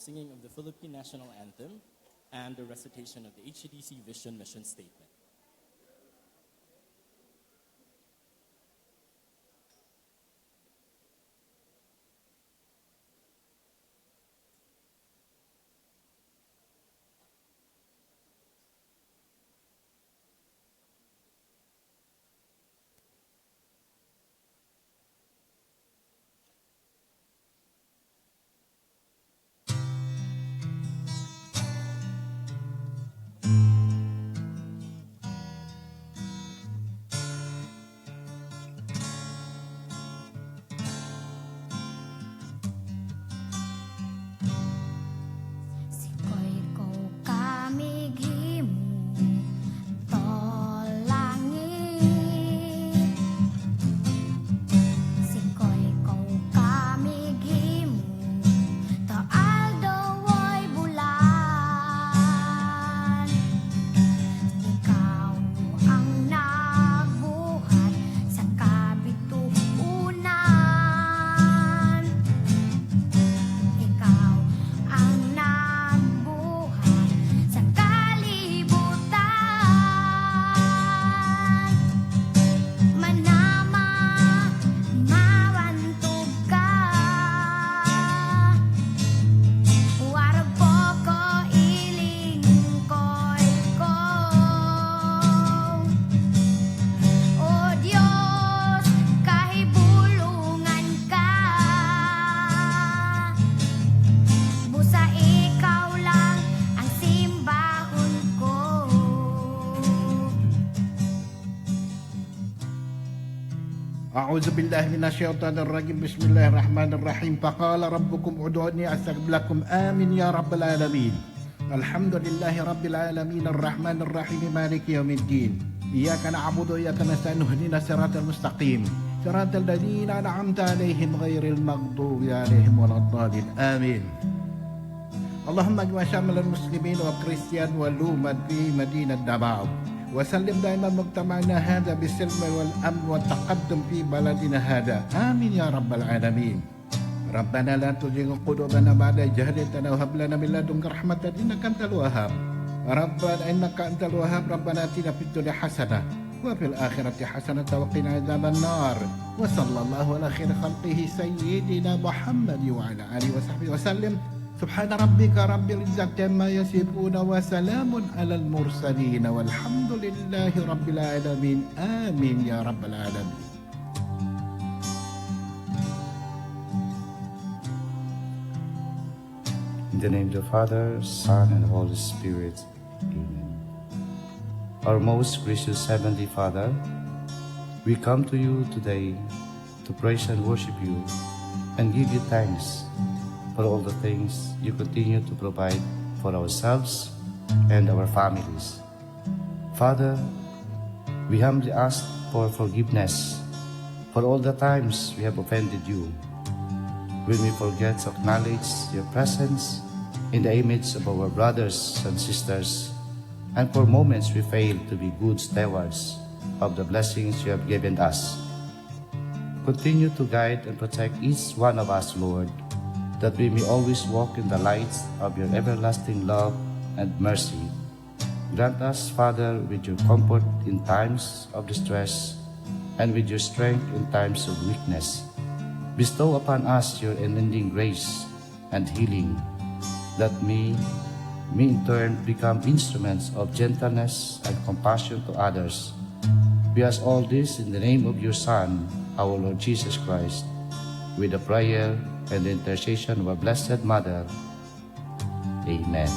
singing of the Philippine National Anthem and the recitation of the HCDC Vision Mission Statement. أعوذ بالله من الشيطان الرجيم بسم الله الرحمن الرحيم فقال ربكم ادعوني أستجب لكم آمين يا رب العالمين الحمد لله رب العالمين الرحمن الرحيم مالك يوم الدين إياك نعبد وإياك نستعين اهدنا الصراط المستقيم صراط الذين أنعمت عليهم غير المغضوب عليهم ولا الضالين آمين اللهم اجمع شامل المسلمين والكريستيان والأمة في مدينة دماغ وسلم دائما مجتمعنا هذا بالسلم والأمن والتقدم في بلدنا هذا آمين يا رب العالمين ربنا لا تزغ قلوبنا بعد إذ هديتنا وهب لنا من لدنك رحمة إنك أنت الوهاب ربنا إنك أنت الوهاب ربنا آتنا في الدنيا حسنة وفي الآخرة حسنة وقنا عذاب النار وصلى الله على خير خلقه سيدنا محمد وعلى آله وصحبه وسلم سبحان ربك رب العزة عما يصفون وسلام على المرسلين والحمد لله رب العالمين آمين يا رب العالمين. In the name of the Father, Son, and Holy Spirit. Amen. Our most gracious Heavenly Father, we come to you today to praise and worship you and give you thanks for all the things you continue to provide for ourselves and our families. Father, we humbly ask for forgiveness for all the times we have offended you, when we forget to acknowledge your presence in the image of our brothers and sisters, and for moments we fail to be good stewards of the blessings you have given us. Continue to guide and protect each one of us, Lord, that we may always walk in the light of your everlasting love and mercy. Grant us, Father, with your comfort in times of distress and with your strength in times of weakness. Bestow upon us your unending grace and healing, that we may in turn become instruments of gentleness and compassion to others. We ask all this in the name of your Son, our Lord Jesus Christ, with the prayer and the intercession of our Blessed Mother. Amen.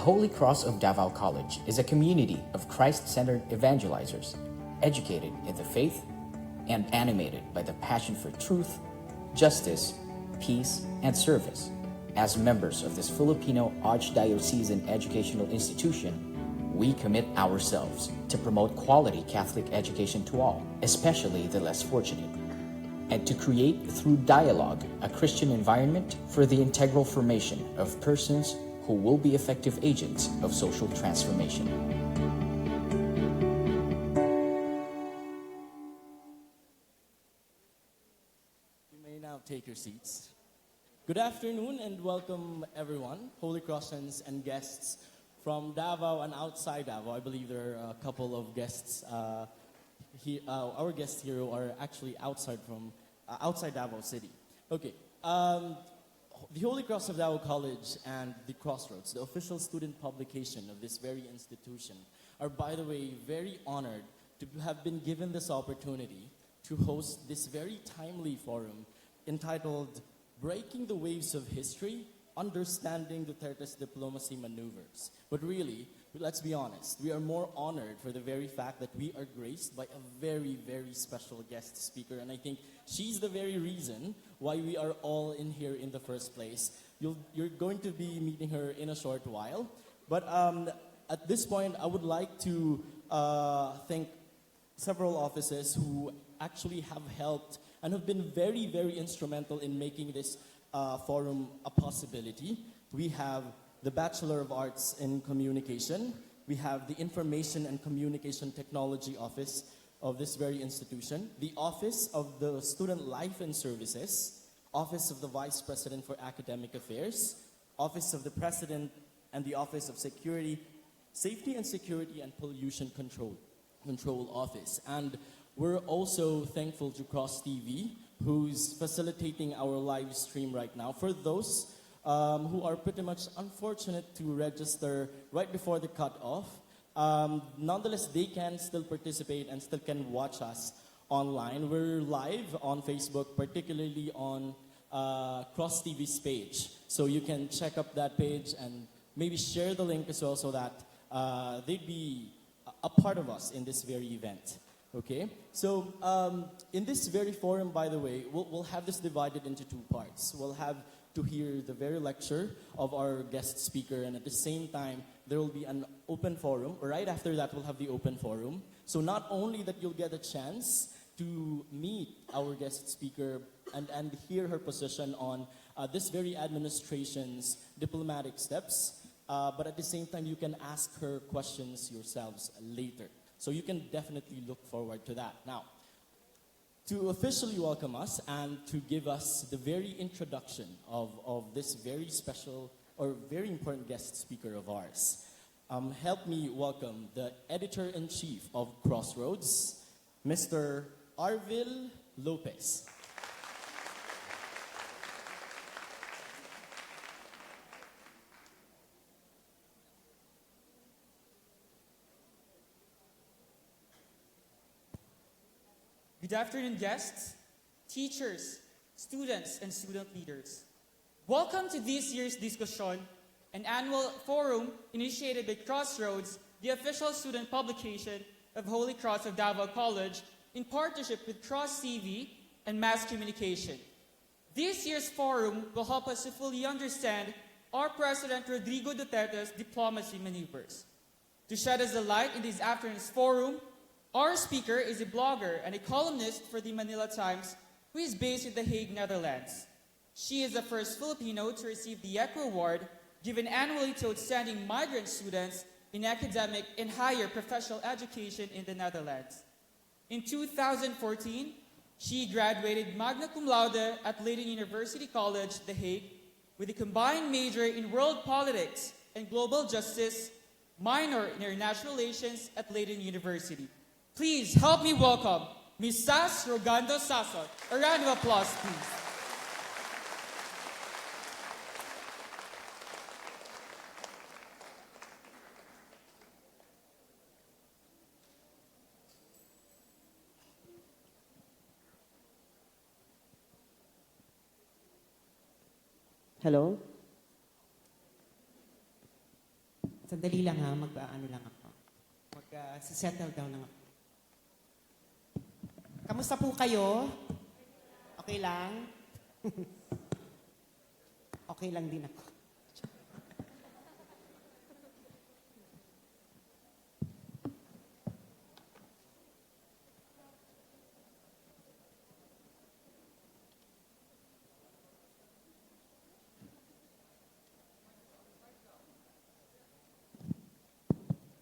Holy Cross of Davao College is a community of Christ-centered evangelizers, educated in the faith and animated by the passion for truth, justice, peace, and service. As members of this Filipino Archdiocesan educational institution, we commit ourselves to promote quality Catholic education to all, especially the less fortunate, and to create through dialogue a Christian environment for the integral formation of persons who will be effective agents of social transformation. You may now take your seats. Good afternoon and welcome everyone, Holy Crossans and guests from Davao and outside Davao. I believe there are a couple of guests here. Our guests here who are actually outside Davao City. Okay. The Holy Cross of Davao College and the Crossroads, the official student publication of this very institution, are, by the way, very honored to have been given this opportunity to host this very timely forum entitled Breaking the Waves of History, Understanding Duterte's Diplomacy Maneuvers. But really, let's be honest, we are more honored for the very fact that we are graced by a very, very special guest speaker. And I think she's the very reason why we are all in here in the first place. You're going to be meeting her in a short while. But at this point, I would like to thank several offices who actually have helped and have been very, very instrumental in making this forum a possibility. We have the Bachelor of Arts in Communication. We have the Information and Communication Technology Office of this very institution, the Office of the Student Life and Services, Office of the Vice President for Academic Affairs, Office of the President, and the Office of Safety and Security and Pollution Control Office. And we're also thankful to Cross TV, who's facilitating our live stream right now. For those who are pretty much unfortunate to register right before the cutoff, nonetheless, they can still participate and still can watch us online. We're live on Facebook, particularly on Cross TV's page. So you can check up that page and maybe share the link as well so that they'd be a part of us in this very event. Okay, so in this very forum, by the way, we'll have this divided into two parts. We'll have to hear the very lecture of our guest speaker, and at the same time, there will be an open forum. Right after that, we'll have the open forum. So not only that you'll get a chance to meet our guest speaker and hear her position on this very administration's diplomatic steps, but at the same time, you can ask her questions yourselves later. So you can definitely look forward to that. Now, to officially welcome us and to give us the very introduction of this very special or very important guest speaker of ours, help me welcome the Editor-in-Chief of Crossroads, Mr. Arvil Lopez. Good afternoon, guests, teachers, students, and student leaders. Welcome to this year's discussion, an annual forum initiated by Crossroads, the official student publication of Holy Cross of Davao College, in partnership with Cross TV and Mass Communication. This year's forum will help us to fully understand our President Rodrigo Duterte's diplomacy maneuvers. To shed us a light in this afternoon's forum, our speaker is a blogger and a columnist for the Manila Times who is based in The Hague, Netherlands. She is the first Filipino to receive the ECHO Award, given annually to outstanding migrant students in academic and higher professional education in the Netherlands. In 2014, she graduated magna cum laude at Leiden University College, The Hague, with a combined major in world politics and global justice, minor in international relations at Leiden University. Please help me welcome Ms. Sass Rogando Sasot. A round of applause, please. Hello. Sandali lang ha, ano lang ako. Settle down lang ako. Kamusta po kayo? Okay lang? Okay lang din ako.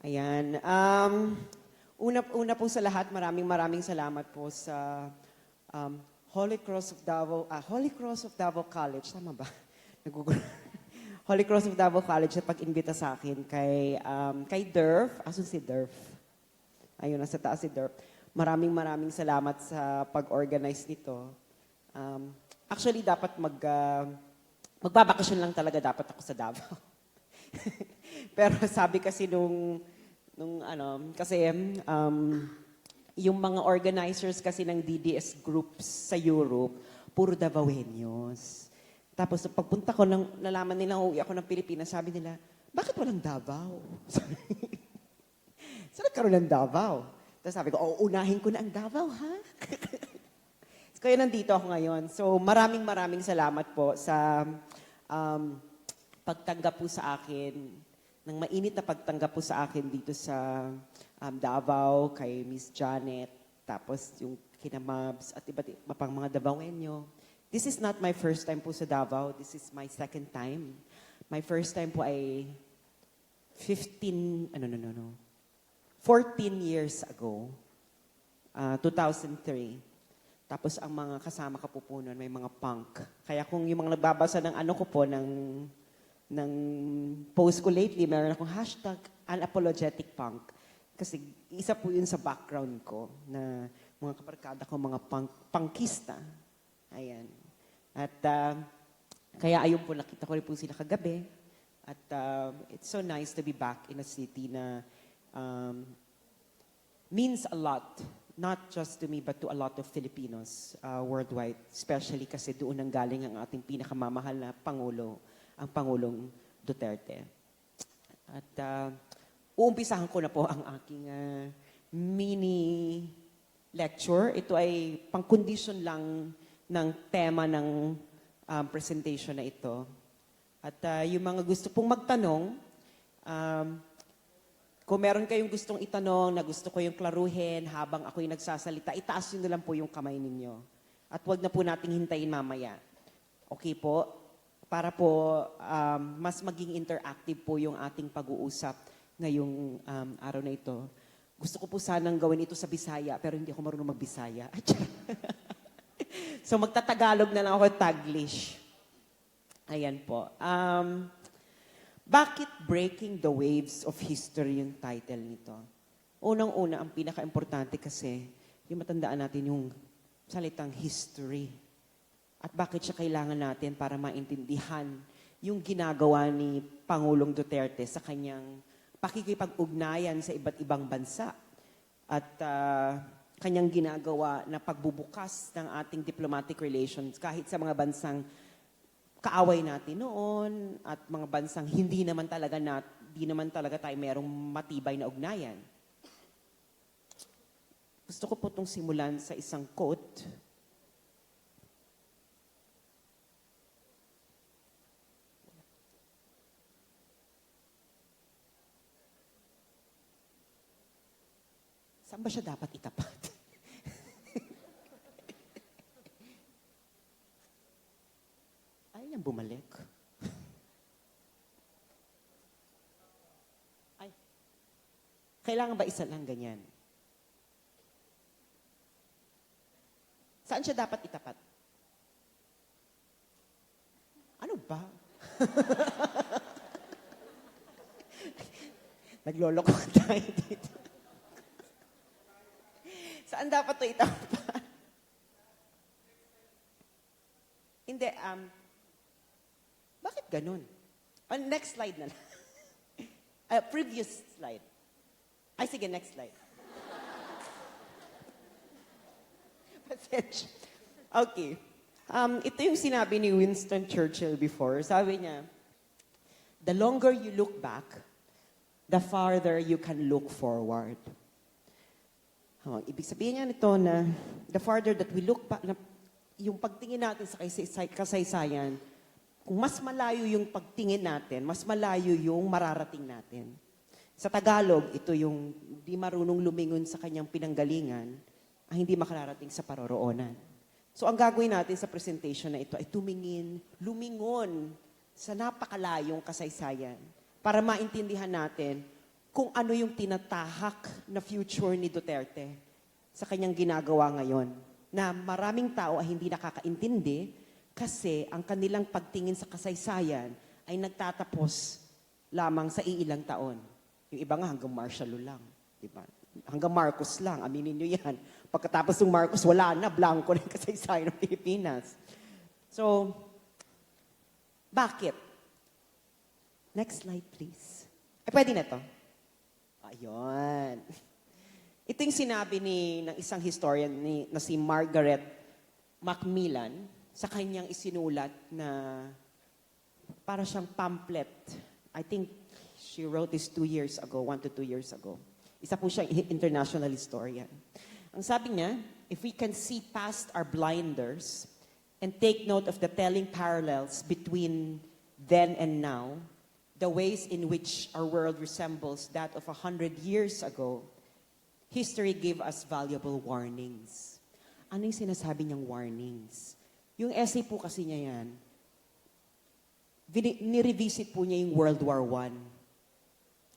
Ayan. Una po sa lahat, maraming salamat po sa Holy Cross of Davao College. Tama ba? Holy Cross of Davao College na pag-imbita sa akin kay Derf. Asan si Derf? Ayun, nasa taas si Derf. Maraming salamat sa pag-organize nito. Actually, dapat magbabakasyon lang talaga dapat ako sa Davao. Pero sabi kasi yung mga organizers kasi ng DDS groups sa Europe, puro Davaoenos. Tapos pagpunta ko, nalaman nila uwi ako ng Pilipinas, sabi nila, bakit walang Davao? Saan nagkaroon ng Davao? Tapos sabi ko, unahin ko na ang Davao, ha? Kaya nandito ako ngayon. So maraming salamat po sa pagtanggap po sa akin, ng mainit na pagtanggap po sa akin dito sa Davao, kay Miss Janet, tapos yung kina Mabs at iba pang mga Davaoenyo. This is not my first time po sa Davao. This is my second time. My first time po ay 14 years ago, 2003. Tapos ang mga kasama ka po nun, may mga punk. Kaya kung yung mga nagbabasa ng ng post ko lately, meron akong hashtag unapologetic punk. Kasi isa po yun sa background ko na mga kabarkada ko, mga punkista. Ayan. At kaya ayun po, nakita ko rin po sila kagabi. At it's so nice to be back in a city na means a lot. Not just to me, but to a lot of Filipinos worldwide. Especially kasi doon ang galing ang ating pinakamamahal na Pangulo, ang Pangulong Duterte. At uumpisahan ko na po ang aking mini lecture. Ito ay pang-condition lang ng tema ng presentation na ito. At yung mga gusto pong magtanong, kung meron kayong gustong itanong na gusto ko yung klaruhin habang ako'y nagsasalita, itaas nyo na lang po yung kamay ninyo. At wag na po nating hintayin mamaya. Okay po? Para po mas maging interactive po yung ating pag-uusap ngayong araw na ito. Gusto ko po sanang gawin ito sa Bisaya, pero hindi ako marunong mag-Bisaya. So magtatagalog na lang ako, Taglish. Ayan po. Bakit Breaking the Waves of History yung title nito? Unang-una, ang pinaka-importante kasi, yung matandaan natin yung salitang history. At bakit siya kailangan natin para maintindihan yung ginagawa ni Pangulong Duterte sa kanyang pakikipag-ugnayan sa iba't ibang bansa. At kanyang ginagawa na pagbubukas ng ating diplomatic relations kahit sa mga bansang kaaway natin noon at mga bansang hindi naman talaga tayo merong matibay na ugnayan. Gusto ko po itong simulan sa isang quote. Saan ba siya dapat itapat? Ayaw niyang bumalik. Ay, kailangan ba isa lang ganyan? Saan siya dapat itapat? Ano ba? Nagloloko tayo dito. Saan dapat ito itapat? Hindi, bakit ganun? Next slide na lang. Previous slide. Ay, sige, next slide. Pasensya. Okay. Ito yung sinabi ni Winston Churchill before. Sabi niya, the longer you look back, the farther you can look forward. Ibig sabihin niya nito na the farther that we look back, yung pagtingin natin sa kasaysayan, kung mas malayo yung pagtingin natin, mas malayo yung mararating natin. Sa Tagalog, ito yung di marunong lumingon sa kanyang pinanggalingan, ang hindi makararating sa paroroonan. So ang gagawin natin sa presentation na ito ay lumingon sa napakalayong kasaysayan para maintindihan natin kung ano yung tinatahak na future ni Duterte sa kanyang ginagawa ngayon. Na maraming tao ay hindi nakakaintindi kasi ang kanilang pagtingin sa kasaysayan ay nagtatapos lamang sa iilang taon. Yung iba nga hanggang martial law lang. Diba? Hanggang Marcos lang, aminin nyo yan. Pagkatapos ng Marcos, wala na, blanco na yung kasaysayan ng Pilipinas. So, bakit? Next slide, please. Pwede na to. Ayun. Ito yung sinabi ng isang historian na si Margaret Macmillan sa kanyang isinulat na para siyang pamphlet. I think she wrote this 1 to 2 years ago. Isa po siyang international historian. Ang sabi niya, if we can see past our blinders and take note of the telling parallels between then and now, the ways in which our world resembles that of 100 years ago, history gave us valuable warnings. Ano yung sinasabi niyang warnings? Yung essay po kasi niya yan, nirevisit po niya yung World War I.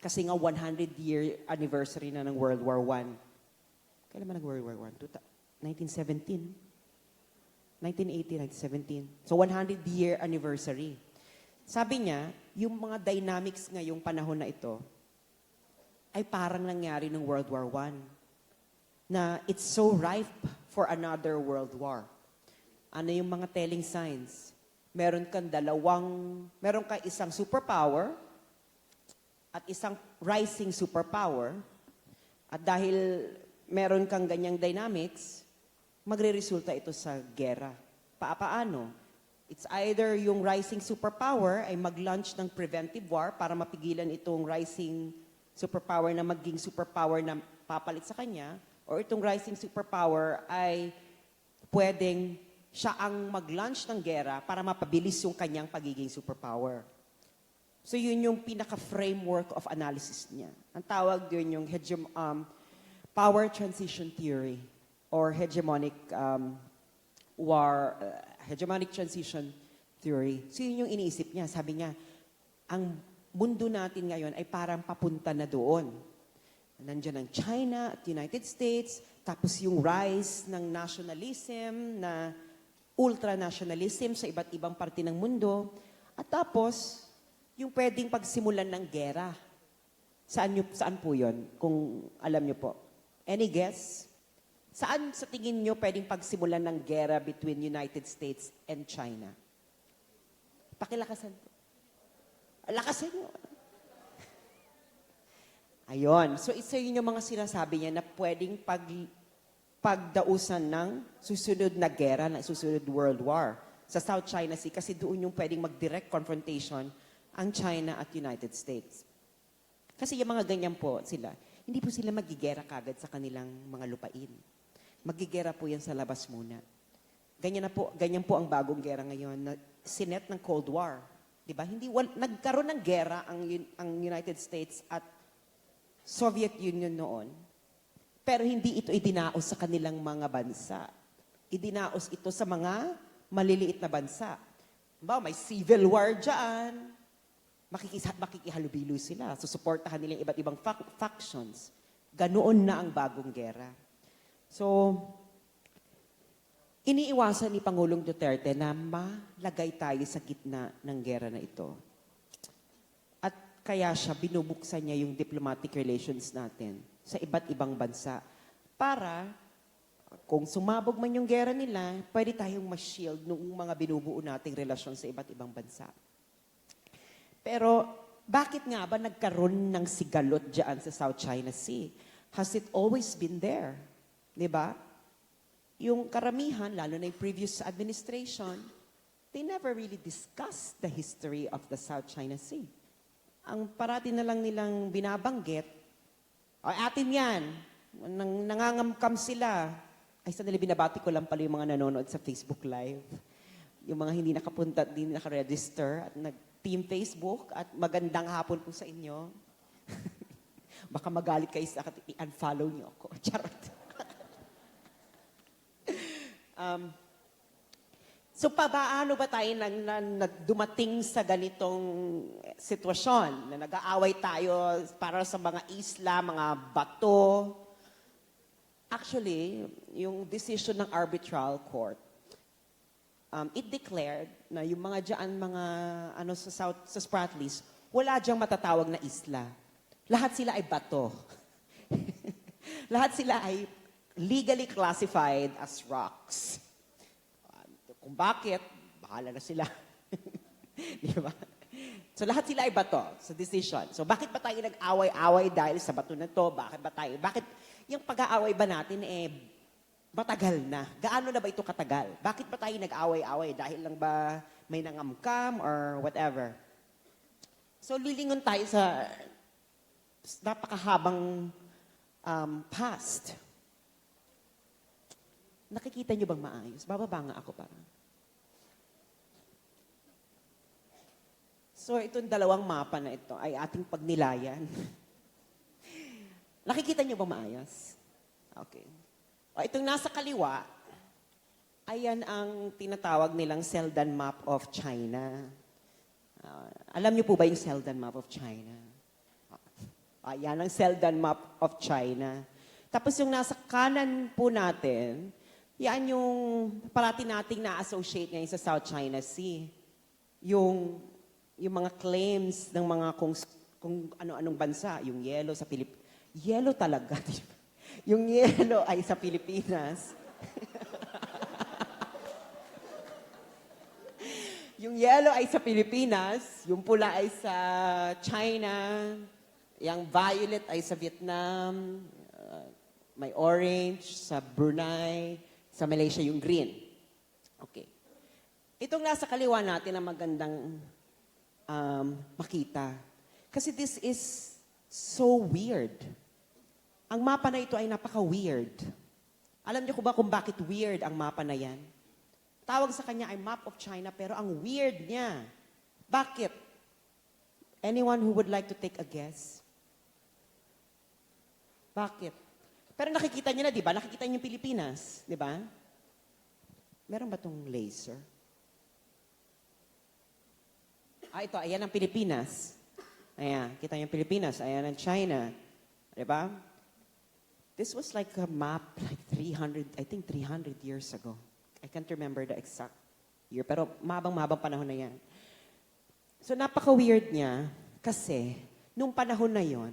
Kasi nga 100-year anniversary na ng World War I. Kailan ba nag-World War I? 1917? 1918, 1917. So 100-year anniversary. Sabi niya, yung mga dynamics ngayong panahon na ito ay parang nangyari ng World War I. Na it's so ripe for another world war. Ano yung mga telling signs? Meron ka isang superpower at isang rising superpower. At dahil meron kang ganyang dynamics, magre-resulta ito sa gera. Paano? It's either yung rising superpower ay mag-launch ng preventive war para mapigilan itong rising superpower na maging superpower na papalit sa kanya, or itong rising superpower ay pwedeng siya ang mag-launch ng gera para mapabilis yung kanyang pagiging superpower. So yun yung pinaka-framework of analysis niya. Ang tawag yun yung power transition theory or hegemonic transition theory. So yun yung iniisip niya. Sabi niya, ang mundo natin ngayon ay parang papunta na doon. Nandiyan ang China at United States, tapos yung rise ng nationalism, na ultranationalism sa iba't ibang parte ng mundo, at tapos yung pwedeng pagsimulan ng gera. Saan po yun? Kung alam nyo po. Any guess? Saan sa tingin nyo pwedeng pagsimulan ng gera between United States and China? Pakilakasan po. Lakasan nyo. Ayun. So, isa yun yung mga sinasabi niya na pwedeng pagdausan ng susunod na gera, na susunod World War sa South China Sea, kasi doon yung pwedeng mag-direct confrontation ang China at United States. Kasi yung mga ganyan po sila, hindi po sila magigera kagad sa kanilang mga lupain. Magigera po yan sa labas muna. Ganyan po ang bagong gera ngayon na sinet ng Cold War. Diba? Nagkaroon ng gera ang United States at Soviet Union noon, pero hindi ito idinaos sa kanilang mga bansa. Idinaos ito sa mga maliliit na bansa. May civil war dyan. Makikihalubilo sila. Susuportahan nila yung iba't ibang factions. Ganoon na ang bagong gera. So, iniiwasan ni Pangulong Duterte na malagay tayo sa gitna ng gera na ito. At kaya siya binubuksan niya yung diplomatic relations natin sa iba't ibang bansa para kung sumabog man yung gera nila, pwede tayong ma-shield ng mga binubuo nating relasyon sa iba't ibang bansa. Pero bakit nga ba nagkaroon ng sigalot dyan sa South China Sea? Has it always been there? Diba? Yung karamihan, lalo na yung previous administration, they never really discussed the history of the South China Sea. ang parati na lang nilang binabanggit, ay atin yan, nangangamkam sila. Ay, sandali, binabati ko lang pala yung mga nanonood sa Facebook Live. Yung mga hindi nakapunta, hindi nakaregister at nag-team Facebook at magandang hapon po sa inyo. Baka magalit kayo sa akin, i-unfollow niyo ako. Charot. So, paano ba tayo dumating sa ganitong sitwasyon na nag-aaway tayo para sa mga isla, mga bato? Actually, yung decision ng arbitral court, it declared na yung mga dyan, sa Spratlys, wala diyang matatawag na isla. Lahat sila ay bato. Lahat sila ay legally classified as rocks. Kung bakit, bahala na sila. Di ba? So lahat sila ay bato sa decision. So bakit ba tayo nag-away-away dahil sa bato na to? Bakit yung pag-aaway ba natin matagal na? Gaano na ba ito katagal? Bakit ba tayo nag-away-away? Dahil lang ba may nangamkam or whatever? So lilingon tayo sa napakahabang past. Nakikita niyo bang maayos? Bababa nga ako para. So itong dalawang mapa na ito ay ating pagnilayan. Nakikita niyo ba maayos? Okay. O, itong nasa kaliwa, ayan ang tinatawag nilang Seldan Map of China. Alam niyo po ba yung Seldan Map of China? Ayan ang Seldan Map of China. Tapos yung nasa kanan po natin, yan yung parati nating na-associate ngayon sa South China Sea. Yung mga claims ng mga kung ano-anong bansa, yung yellow sa Pilipinas. Yellow talaga. Yung yellow ay sa Pilipinas. Yung yellow ay sa Pilipinas, yung pula ay sa China, yung violet ay sa Vietnam, may orange sa Brunei, sa Malaysia yung green. Okay. Itong nasa kaliwa natin ang magandang makita. Kasi this is so weird. Ang mapa na ito ay napaka-weird. Alam niyo ko ba kung bakit weird ang mapa na yan? Tawag sa kanya ay Map of China, pero ang weird niya. Bakit? Anyone who would like to take a guess? Bakit? Pero nakikita niyo na, di ba? Nakikita niyo yung Pilipinas, di ba? Meron ba tong laser? Ito, ayan ang Pilipinas. Ayan, kita niyo yung Pilipinas. Ayan ang China. Di ba? This was like a map like 300 years ago. I can't remember the exact year, pero mabang-mabang panahon na yan. So napaka-weird niya kasi nung panahon na yon,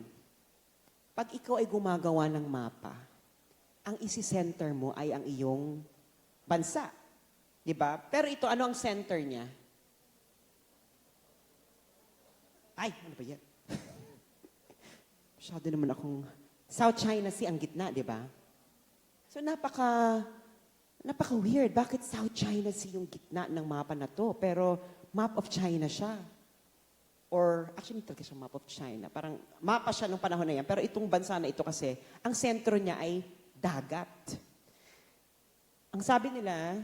pag ikaw ay gumagawa ng mapa, ang isi-center mo ay ang iyong bansa. Di ba? Pero ito, ano ang center niya? Ay, ano ba yan? Masyado naman akong... South China Sea ang gitna, di ba? So napaka-weird. Bakit South China Sea yung gitna ng mapa na to? Pero map of China siya. Or, actually, talaga siya map of China. Parang mapa siya nung panahon na yan. Pero itong bansa na ito kasi, ang sentro niya ay dagat. Ang sabi nila,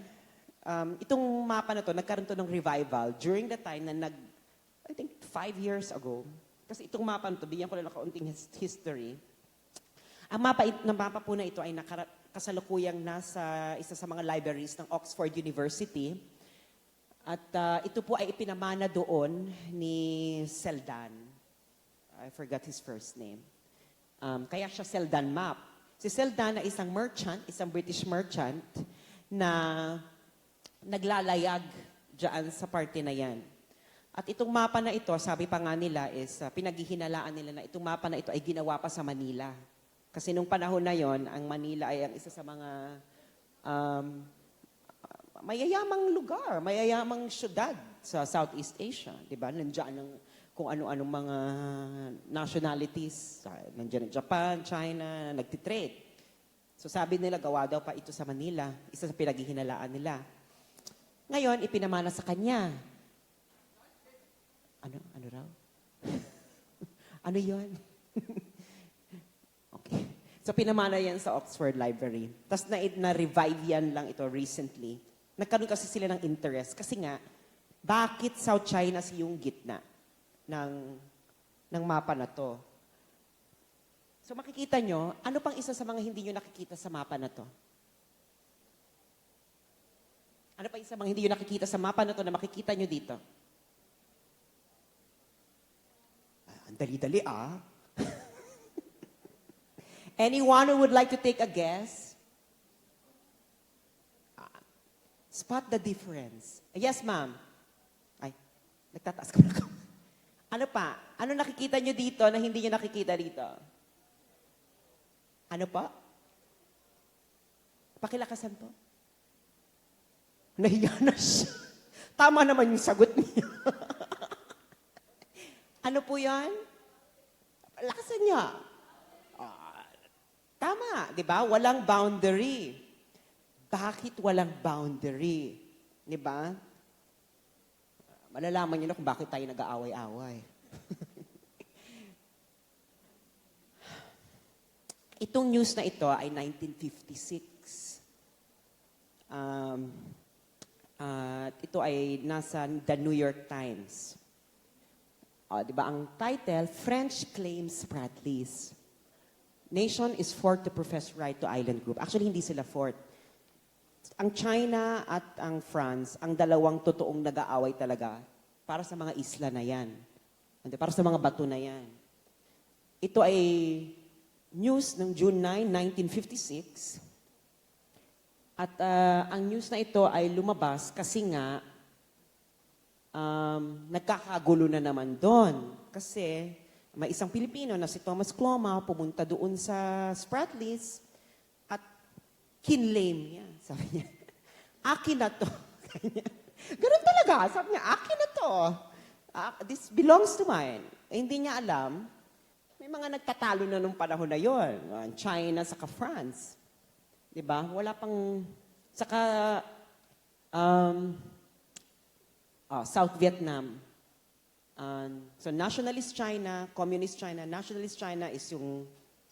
itong mapa na to, nagkaroon to ng revival during the time na I think 5 years ago. Kasi itong mapa na to, bigyan ko lang kaunting history. Ang mapa po na ito ay kasalukuyang nasa isa sa mga libraries ng Oxford University. At ito po ay ipinamana doon ni Seldan. I forgot his first name. Kaya siya Seldan Map. Si Seldan ay isang merchant, isang British merchant na naglalayag dyan sa parte na yan. At itong mapa na ito, sabi pa nga nila is, pinaghihinalaan nila na itong mapa na ito ay ginawa pa sa Manila. Kasi nung panahon na yon, ang Manila ay ang isa sa mga mayayamang lugar, mayayamang syudad sa Southeast Asia. Diba? Nandiyan ang kung ano-anong mga nationalities. Nandiyan ang Japan, China, nagtitrade. So sabi nila, gawa daw pa ito sa Manila. Isa sa pinaghihinalaan nila. Ngayon, ipinamana sa kanya. Ano raw? Ano yon? Okay. So pinamana yan sa Oxford Library. Tapos na-revive yan lang ito recently. Nagkaroon kasi sila ng interest. Kasi nga, bakit South China Sea yung gitna ng mapa na to? So makikita nyo, ano pang isa sa mga hindi nyo nakikita sa mapa na to? Ano pa isa sa mga hindi nyo nakikita sa mapa na to na makikita nyo dito? Ang dali-dali Anyone who would like to take a guess? Spot the difference. Yes, ma'am. Ay, nagtataas ko na ako. Ano pa? Ano nakikita nyo dito na hindi nyo nakikita dito? Ano pa? Pakilakasan po. Nahiya na siya. Tama naman yung sagot niya. Ano po yan? Lakasan niya. Tama, di ba? Walang boundary. Bakit walang boundary? Di ba? Malalaman niyo na kung bakit tayo nag-aaway-away. Itong news na ito ay 1956. At ito ay nasa The New York Times. Di ba ang title, French claims Spratlys. Nation is fourth to profess right to island group. Actually, hindi sila fourth. Ang China at ang France, ang dalawang totoong nag-aaway talaga para sa mga isla na yan. Para sa mga bato na yan. Ito ay news ng June 9, 1956. At ang news na ito ay lumabas kasi nga nagkakagulo na naman doon. Kasi may isang Pilipino na si Thomas Cloma pumunta doon sa Spratlys at kinlaim niya. Sabi niya, akin na to. Ganun talaga. Sabi niya, akin na to. This belongs to mine. Hindi niya alam, may mga nagtatalo na nung panahon na yon. China saka France. Diba? Wala pang, saka South Vietnam. So nationalist China, communist China. Nationalist China is yung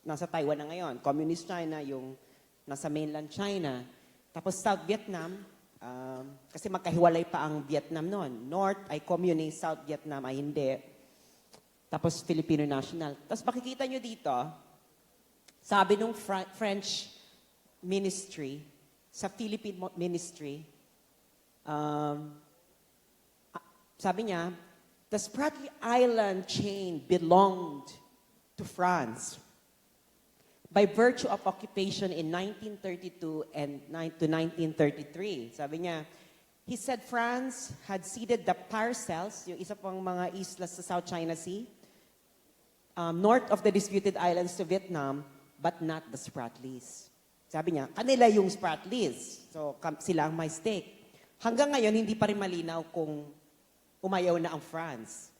nasa Taiwan na ngayon. Communist China yung nasa mainland China. Tapos South Vietnam, kasi magkahiwalay pa ang Vietnam noon. North ay communist, South Vietnam ay hindi. Tapos Filipino national. Tapos makikita nyo dito, sabi nung French ministry, sa Philippine ministry, sabi niya, the Spratly Island chain belonged to France by virtue of occupation in 1932 and to 1933. Sabi niya, he said France had ceded the parcels, yung isa pang mga islas sa South China Sea, north of the disputed islands to Vietnam, but not the Spratlys. Sabi niya, kanila yung Spratlys. So, sila ang may stake. Hanggang ngayon, hindi pa rin malinaw kung umayaw na ang France.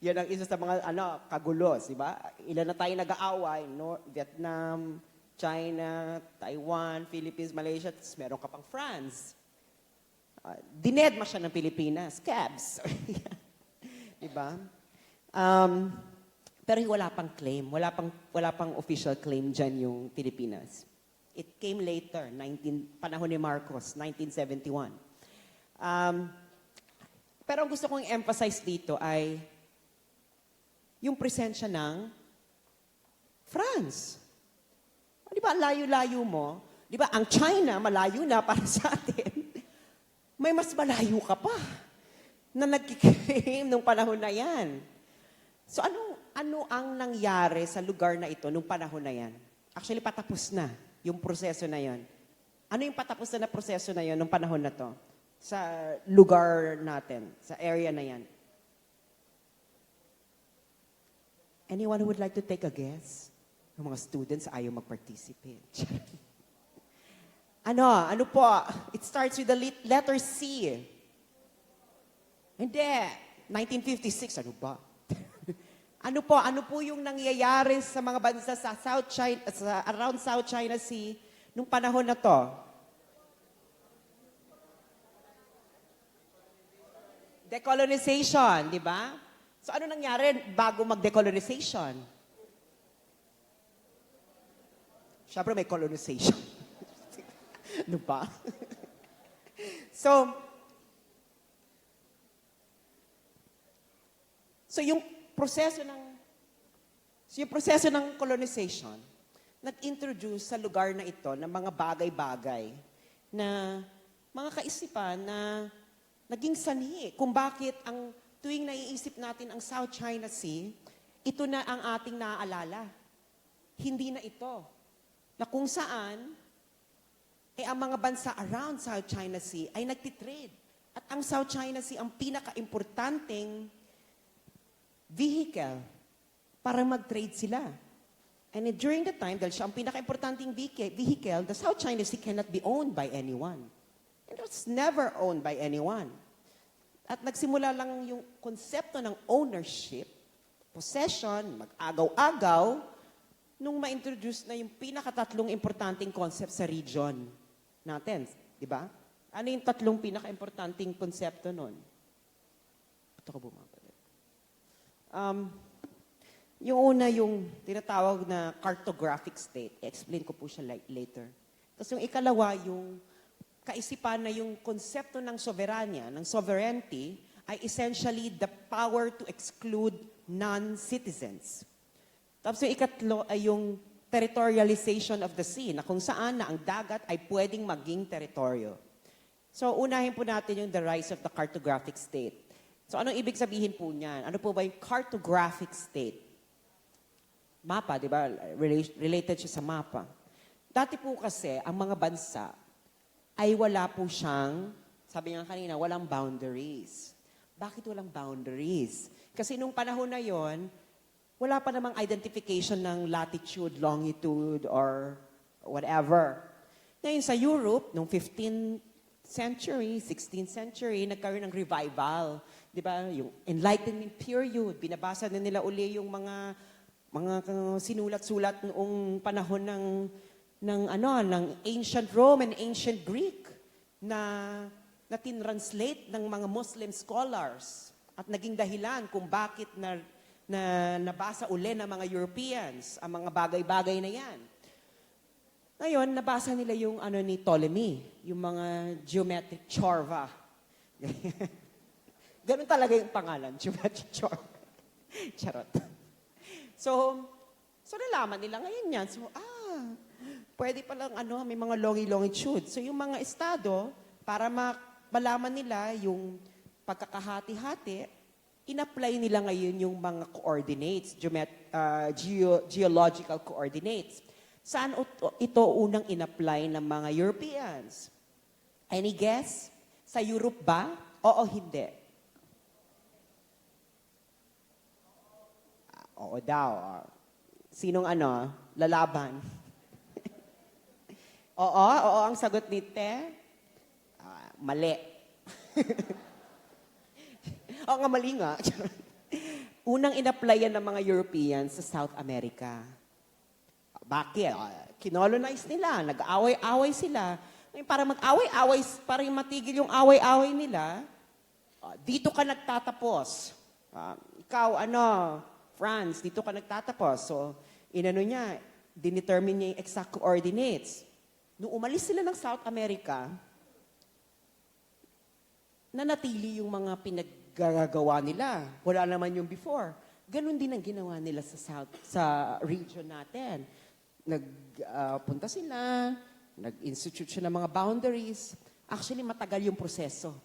Yan ang isa sa mga kagulos, di ba? Ilan na tayo nag-aaway, Vietnam, China, Taiwan, Philippines, Malaysia, tapos meron ka pang France. Dinedma siya ng Pilipinas, cabs. Di ba? Pero wala pang claim, wala pang official claim dyan yung Pilipinas. It came later, panahon ni Marcos, 1971. Pero ang gusto kong emphasize dito ay yung presensya ng France. Di ba, layo-layo mo? Di ba, ang China, malayo na para sa atin. May mas malayo ka pa na nagkiklaim nung panahon na yan. So ano ang nangyari sa lugar na ito nung panahon na yan? Actually, patapos na yung proseso na yan. Ano yung patapos na proseso na yan nung panahon na to? Sa lugar natin, sa area na yan. Anyone who would like to take a guess? Yung mga students ayaw mag-participate. Ano po? It starts with the letter C. Hindi. 1956, ano ba? Ano po yung nangyayari sa mga bansa sa South China, around South China Sea nung panahon na to? Decolonization, di ba? So ano nangyari bago mag-decolonization? Siyempre may colonization. Ano ba? So yung proseso ng colonization, nag-introduce sa lugar na ito ng mga bagay-bagay na mga kaisipan na naging sanhi kung bakit ang tuwing naiisip natin ang South China Sea, ito na ang ating naaalala. Hindi na ito. Na kung saan, ang mga bansa around South China Sea ay nagtitrade. At ang South China Sea ang pinaka-importanting vehicle para mag-trade sila. And during the time, dahil siya ang pinaka-importanting vehicle, the South China Sea cannot be owned by anyone. It was never owned by anyone. At nagsimula lang yung konsepto ng ownership, possession, mag-agaw-agaw, nung ma-introduce na yung pinakatatlong importanteng concept sa region natin. Di ba? Ano yung tatlong pinaka-importanting konsepto nun? Ito ka bumabalik. Yung una, yung tinatawag na cartographic state. I-explain ko po siya later. Tapos yung ikalawa, yung kaisipan na yung konsepto ng soberanya, ng sovereignty, ay essentially the power to exclude non-citizens. Tapos yung ikatlo ay yung territorialization of the sea, na kung saan na ang dagat ay pwedeng maging teritoryo. So unahin po natin yung the rise of the cartographic state. So anong ibig sabihin po niyan? Ano po ba yung cartographic state? Mapa, di ba? Related siya sa mapa. Dati po kasi, ang mga bansa ay wala po siyang, sabi nga kanina, walang boundaries. Bakit walang boundaries? Kasi nung panahon na yon, wala pa namang identification ng latitude, longitude, or whatever. Ngayon sa Europe, nung 15th century, 16th century, nagkaroon ng revival. Di ba? Yung Enlightenment period, binabasa na nila uli yung mga sinulat-sulat noong panahon ng ancient Rome and ancient Greek na tinranslate ng mga Muslim scholars at naging dahilan kung bakit nabasa uli ng mga Europeans ang mga bagay-bagay na yan. Ngayon, nabasa nila yung ni Ptolemy, yung mga geometric chorva. Ganun talaga yung pangalan, geometric chorva. Charot. So nalaman nila ngayon yan. So, pwede palang may mga longitude. So yung mga estado, para malaman nila yung pagkakahati-hati, in-apply nila ngayon yung mga coordinates, geological coordinates. Saan ito unang in-apply ng mga Europeans? Any guess? Sa Europe ba? Oo, hindi. Oo daw. Sinong lalaban? Oo, ang sagot ni Te. Mali. Oo nga, mali nga. Unang in-applyan ng mga Europeans sa South America. Bakit? Kinolonize nila, nag-away-away sila. Ngayon, para mag-away-away, para matigil yung away-away nila, dito ka nagtatapos. Ikaw, France, dito ka nagtatapos. So, dinetermine niya yung exact coordinates. Nung umalis sila ng South America, nanatili yung mga pinaggagawa nila. Wala naman yung before. Ganon din ang ginawa nila sa region natin. Nagpunta sila, nag-institute siya ng mga boundaries. Actually, matagal yung proseso.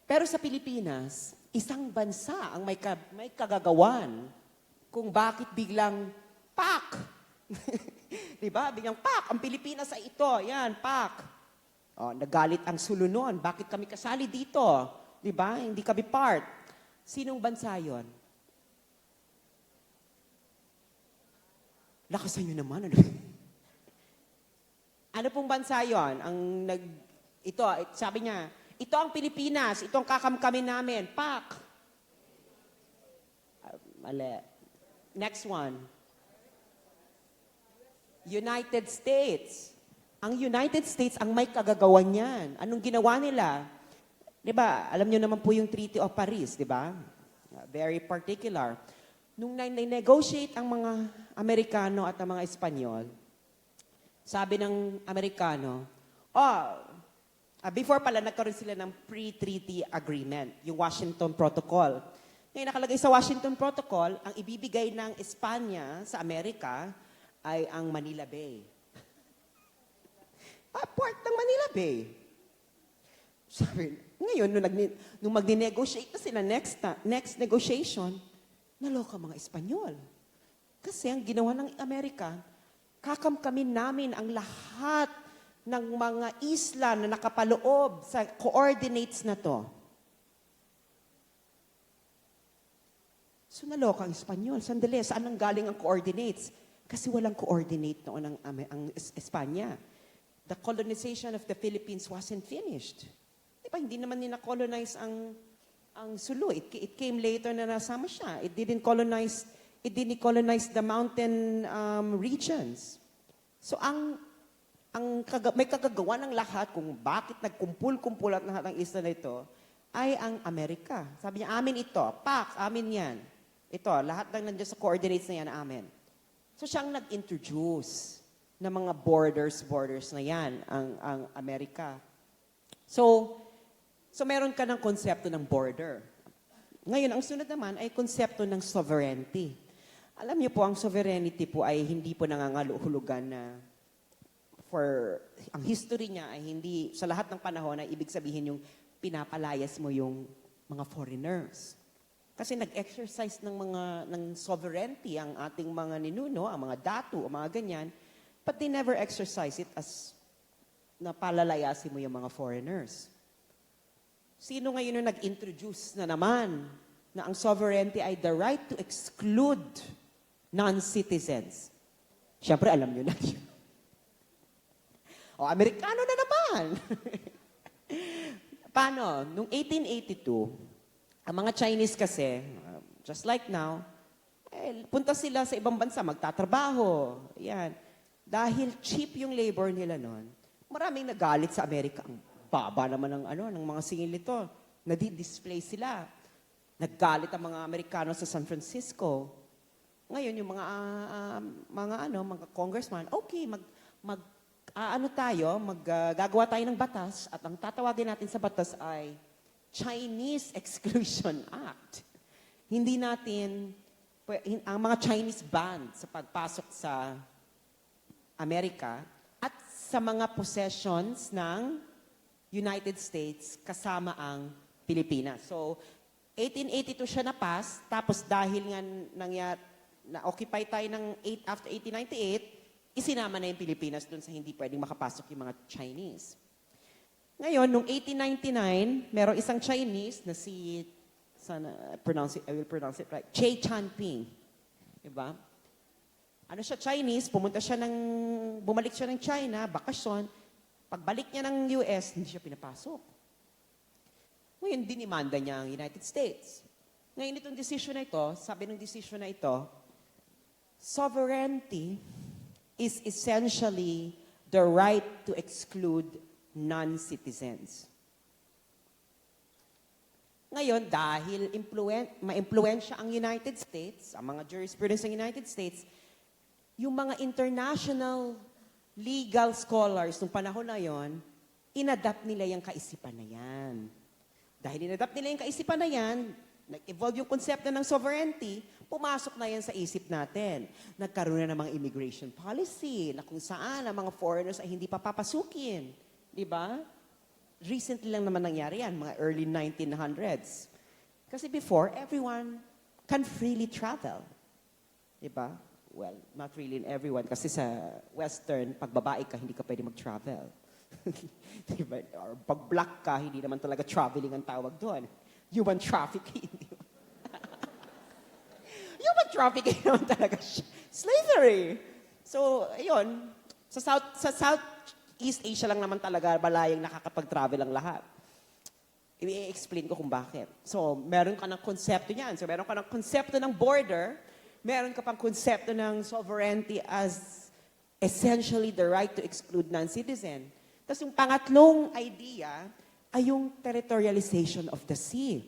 Pero sa Pilipinas, isang bansa ang may kagagawan kung bakit biglang pak. Diba? Biglang pak. Ang Pilipinas ay ito. Yan, pak. Nagalit ang sulunon. Bakit kami kasali dito? Diba? Hindi kami part. Sinong bansa yon? Lakasan nyo naman. Ano pong bansa yon? Ito, sabi niya, ito ang Pilipinas. Ito ang kakamkamin namin. Pak. Mali. Next one. United States. Ang United States ang may kagagawan niyan. Anong ginawa nila? 'Di ba? Alam niyo naman po yung Treaty of Paris, 'di ba? very particular. Nung negotiate ang mga Amerikano at ang mga Espanyol, sabi ng Amerikano, before pala nagkaroon sila ng pre-treaty agreement, yung Washington Protocol. Ngayon nakalagay sa Washington Protocol, ang ibibigay ng Espanya sa Amerika ay ang Manila Bay. Port ng Manila Bay. Sabi, ngayon, nung mag-negotiate na sila next negotiation, naloka mga Espanyol. Kasi ang ginawa ng Amerika, kakamkamin namin ang lahat ng mga isla na nakapaloob sa coordinates na to. So naloka ang Espanyol. Sandali, saan ang galing ang coordinates? Kasi walang coordinate noon ang Espanya. The colonization of the Philippines wasn't finished. Di ba, hindi naman nila colonize ang Sulu. It came later na nasama siya. It didn't colonize the mountain regions. So may kagagawa ng lahat kung bakit nagkumpul-kumpul at lahat ng isla na ito ay ang Amerika. Sabi niya, amin ito. Pax, amin yan. Ito, lahat lang nandiyan sa coordinates na yan, amin. So siyang nag-introduce ng mga borders na yan, ang Amerika. So meron ka ng konsepto ng border. Ngayon, ang sunod naman ay konsepto ng sovereignty. Alam niyo po, ang sovereignty po ay hindi po nangangahulugan na ang history niya ay hindi, sa lahat ng panahon ay ibig sabihin yung pinapalayas mo yung mga foreigners. Kasi nag-exercise ng sovereignty ang ating mga ninuno, ang mga datu, ang mga ganyan, but they never exercise it as na palalayasin mo yung mga foreigners. Sino ngayon yung nag-introduce na naman na ang sovereignty ay the right to exclude non-citizens? Siyempre, alam nyo na yun. Amerikano na naman. Paano? Noong 1882, ang mga Chinese kasi, just like now, punta sila sa ibang bansa, magtatrabaho. Yan. Dahil cheap yung labor nila noon, maraming nagalit sa Amerika. Ang baba naman ng mga singil nito. Nadi-display sila. Naggalit ang mga Amerikano sa San Francisco. Ngayon, yung mga congressman, okay, gagawa tayo ng batas at ang tatawagin natin sa batas ay Chinese Exclusion Act. Hindi natin, ang mga Chinese ban sa pagpasok sa Amerika at sa mga possessions ng United States kasama ang Pilipinas. So, 1882 siya na-pass, tapos dahil nga na-occupy tayo after 1898, isinama na yung Pilipinas doon sa hindi pwedeng makapasok yung mga Chinese. Ngayon, noong 1899, merong isang Chinese na I will pronounce it right, Che Chanping. Diba? Bumalik siya ng China, bakasyon. Pagbalik niya ng US, hindi siya pinapasok. Ngayon, dinimanda niya ang United States. Ngayon, itong decision na ito, sabi ng decision na ito, sovereignty is essentially the right to exclude non-citizens. Ngayon, dahil ma-impluensya ang United States, ang mga jurisprudence ng United States, yung mga international legal scholars nung panahon na yon, inadapt nila yung kaisipan na yan. Dahil inadapt nila yung kaisipan na yan, nag-evolve yung konsepto ng sovereignty, pumasok na yan sa isip natin. Nagkaroon na ng mga immigration policy na kung saan ang mga foreigners ay hindi pa papasukin. Di ba? Recently lang naman nangyari yan, mga early 1900s. Kasi before, everyone can freely travel. Di ba? Well, not really in everyone. Kasi sa Western, pag babae ka, hindi ka pwede mag-travel. Diba? Or pag black ka, hindi naman talaga traveling ang tawag doon. Human trafficking. Human trafficking naman talaga siya. Slavery. So, ayun. Sa Southeast Asia lang naman talaga balayang nakakapag-travel ang lahat. I-explain ko kung bakit. So, meron ka ng konsepto niyan. So, meron ka ng konsepto ng border, meron ka pang konsepto ng sovereignty as essentially the right to exclude non-citizen. Tapos yung pangatlong idea ay yung territorialization of the sea.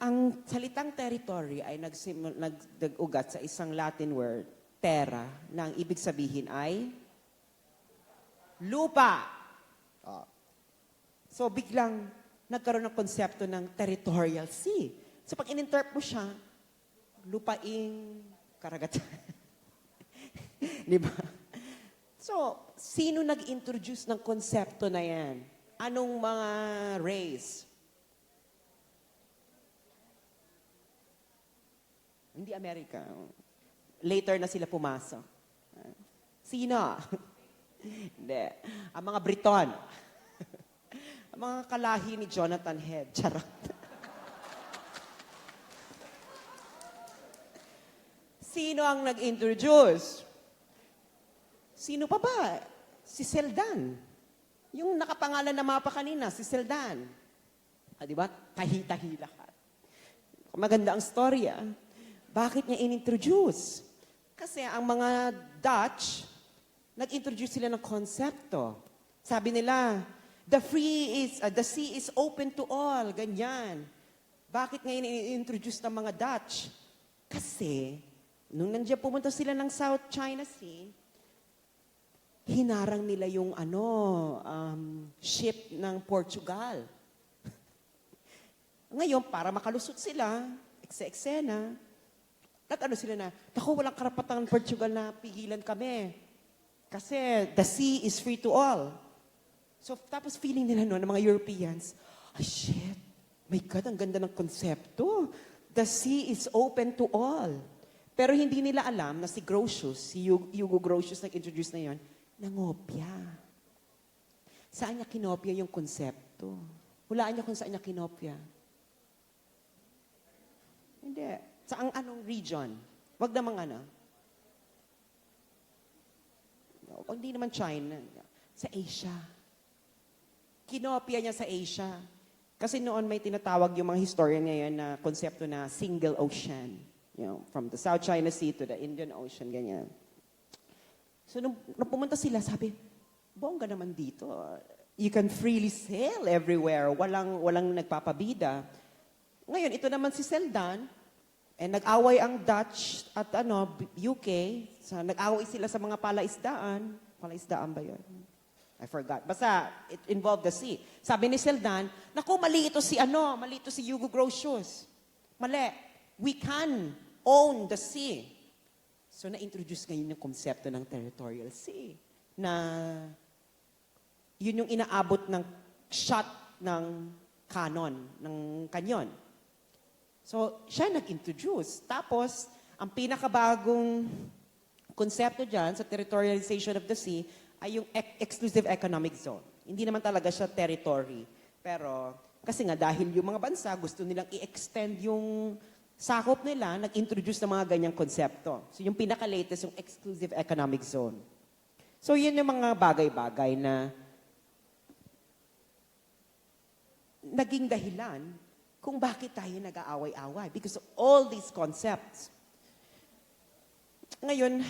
Ang salitang territory ay nagdag-ugat sa isang Latin word, terra, na ang ibig sabihin ay lupa. Oh. So biglang nagkaroon ng konsepto ng territorial sea. So pag in-interpret mo siya, lupaing karagatan. Di ba? So, sino nag-introduce ng konsepto na yan? Anong mga race? Hindi Amerika. Later na sila pumasok. Sino? Hindi. Ang mga Briton. Ang mga kalahi ni Jonathan Head. Charot. Sino ang nag-introduce? Sino pa ba? Si Seldan. Yung nakapangalan na mapa kanina, si Seldan. Di ba? Tahi-tahi lahat. Maganda ang storya. Bakit niya in-introduce? Kasi ang mga Dutch, nag-introduce sila ng konsepto. Sabi nila, the sea is open to all. Ganyan. Bakit ngayon in-introduce ng mga Dutch? Kasi, nung nandiyan pumunta sila ng South China Sea, hinarang nila yung ship ng Portugal. Ngayon, para makalusot sila, eksena, sila na, naku, walang karapatan ng Portugal na pigilan kami. Kasi the sea is free to all. So, tapos feeling nila noon, ng mga Europeans, ay shit, my God, ang ganda ng konsepto. The sea is open to all. Pero hindi nila alam na si Grotius, si Hugo Grotius nag-introduce na yon, nangopya. Saan niya kinopya yung konsepto? Hulaan niyo kung saan niya kinopya. Hindi. Sa anong region? Wag namang hindi naman China. Sa Asia. Kinopya niya sa Asia. Kasi noon may tinatawag yung mga historian ngayon na konsepto na single ocean. You know, from the South China Sea to the Indian Ocean, ganyan. So, nung pumunta sila, sabi, bongga naman dito. You can freely sail everywhere. Walang nagpapabida. Ngayon, ito naman si Seldan, nag-away ang Dutch at UK. So, nag-away sila sa mga palaisdaan. Palaisdaan ba yun? I forgot. Basta, it involved the sea. Sabi ni Seldan, naku, mali ito si Hugo Grotius. Mali. We can own the sea. So, na-introduce ngayon yung konsepto ng territorial sea na yun yung inaabot ng shot ng canon, ng kanyon. So, siya nag-introduce. Tapos, ang pinakabagong konsepto dyan sa territorialization of the sea ay yung exclusive economic zone. Hindi naman talaga siya territory. Pero, kasi nga dahil yung mga bansa gusto nilang i-extend yung sakop nila, nag-introduce ng mga ganyang konsepto. So, yung pinaka-latest, yung exclusive economic zone. So, yun yung mga bagay-bagay na naging dahilan kung bakit tayo nag-aaway-away. Because of all these concepts. Ngayon,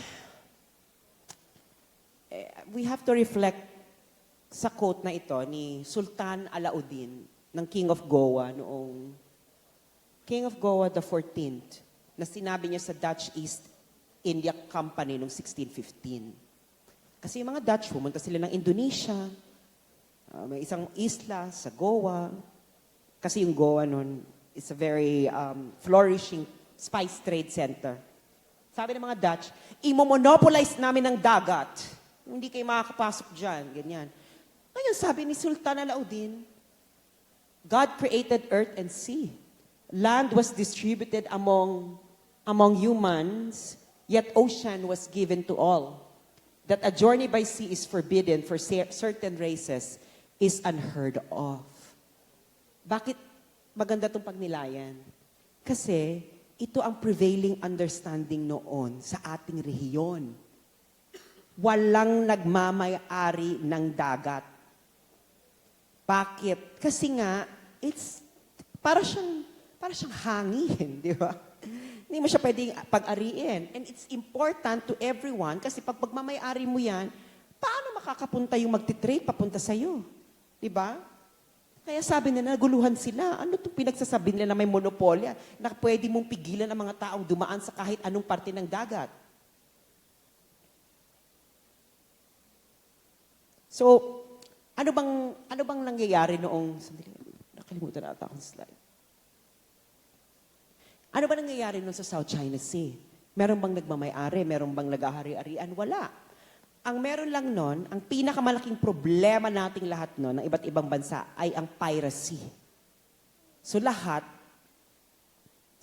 we have to reflect sa quote na ito ni Sultan Alauddin ng King of Goa noong King of Goa the 14th, na sinabi niya sa Dutch East India Company noong 1615. Kasi yung mga Dutch, pumunta sila ng Indonesia, may isang isla sa Goa, kasi yung Goa noon is a very flourishing spice trade center. Sabi ng mga Dutch, imo-monopolize namin ng dagat. Hindi kayo makakapasok dyan, ganyan. Ngayon, sabi ni Sultan Alauddin, God created earth and sea. Land was distributed among humans, yet ocean was given to all. That a journey by sea is forbidden for certain races is unheard of. Bakit maganda itong pagnilayan? Kasi ito ang prevailing understanding noon sa ating rehiyon. Walang nagmamay-ari ng dagat. Bakit? Kasi nga, it's para siyang hangin, di ba? Hindi mo siya pwedeng pag-ariin. And it's important to everyone kasi pag pagmamay-ari mo yan, paano makakapunta yung magtitrade papunta sa'yo? Di ba? Kaya sabi nila, naguluhan sila. Ano itong pinagsasabi nila na may monopolya na pwede mong pigilan ang mga taong dumaan sa kahit anong parte ng dagat? So, ano bang nangyayari noong, sandali, nakalimutan na ata akong slide. Ano ba nangyayari noon sa South China Sea? Meron bang nagmamay-ari? Meron bang nag-ahari-arian? Wala. Ang meron lang noon, ang pinakamalaking problema nating lahat noon ng iba't ibang bansa ay ang piracy. So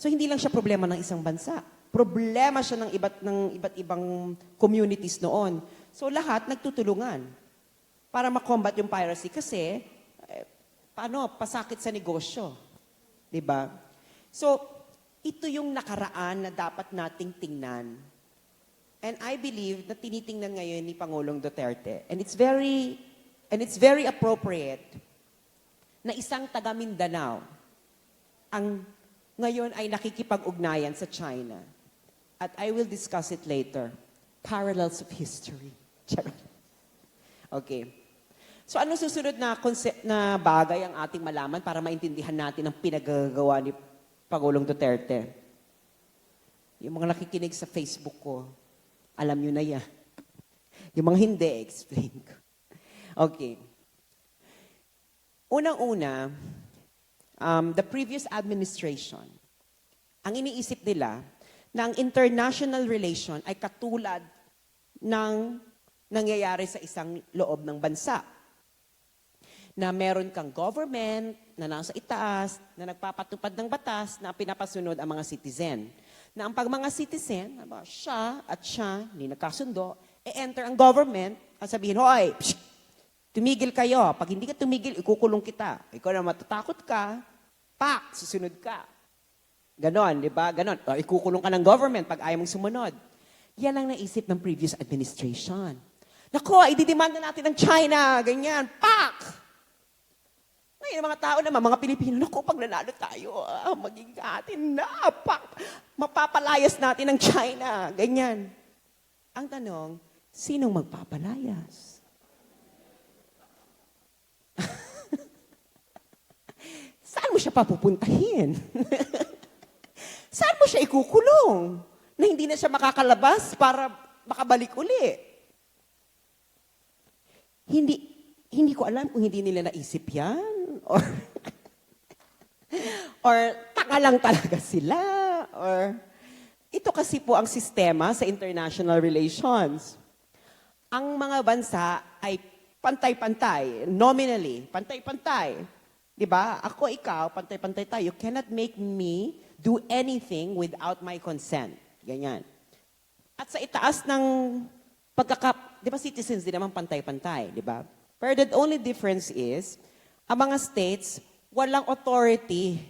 hindi lang siya problema ng isang bansa. Problema siya ng iba't ibang communities noon. So lahat nagtutulungan para makombat yung piracy kasi pasakit sa negosyo. 'Di ba? So ito yung nakaraan na dapat nating tingnan. And I believe na tinitingnan ngayon ni Pangulong Duterte. And it's very appropriate na isang taga Mindanao ang ngayon ay nakikipag-ugnayan sa China. At I will discuss it later. Parallels of history. Charot. Okay. So ano susunod na na bagay ang ating malaman para maintindihan natin ang pinagagawa ni Pangulong Duterte? Yung mga nakikinig sa Facebook ko, alam nyo na yan. Yung mga hindi, explain ko. Okay. Unang-una, the previous administration, ang iniisip nila na ang international relation ay katulad ng nangyayari sa isang loob ng bansa. Na meron kang government na nasa itaas, na nagpapatupad ng batas na pinapasunod ang mga citizen. Na ang pag mga citizen, siya at siya, hindi nagkasundo, enter ang government at sabihin, hoy, tumigil kayo. Pag hindi ka tumigil, ikukulong kita. Ikaw na matatakot ka, susunod ka. Ganon, di ba? Ganon. Ikukulong ka ng government pag ayaw mong sumunod. Yan ang naisip ng previous administration. Nako, ididemand na natin ng China, ganyan, Ngayon, mga tao naman, mga Pilipino, naku, pag nanalo tayo, maging atin na, mapapalayas natin ng China, ganyan. Ang tanong, sinong magpapalayas? Saan mo siya papupuntahin? Saan mo siya ikukulong? Na hindi na siya makakalabas para makabalik uli? Hindi ko alam kung hindi nila naisip yan. Or tanga lang talaga sila. Or ito kasi po ang sistema sa international relations. Ang mga bansa ay pantay-pantay, nominally, pantay-pantay. 'Di ba? Ako, ikaw, pantay-pantay tayo. You cannot make me do anything without my consent. Ganyan. At sa itaas ng di ba citizens din naman pantay-pantay, di ba? But the only difference is, ang mga states, walang authority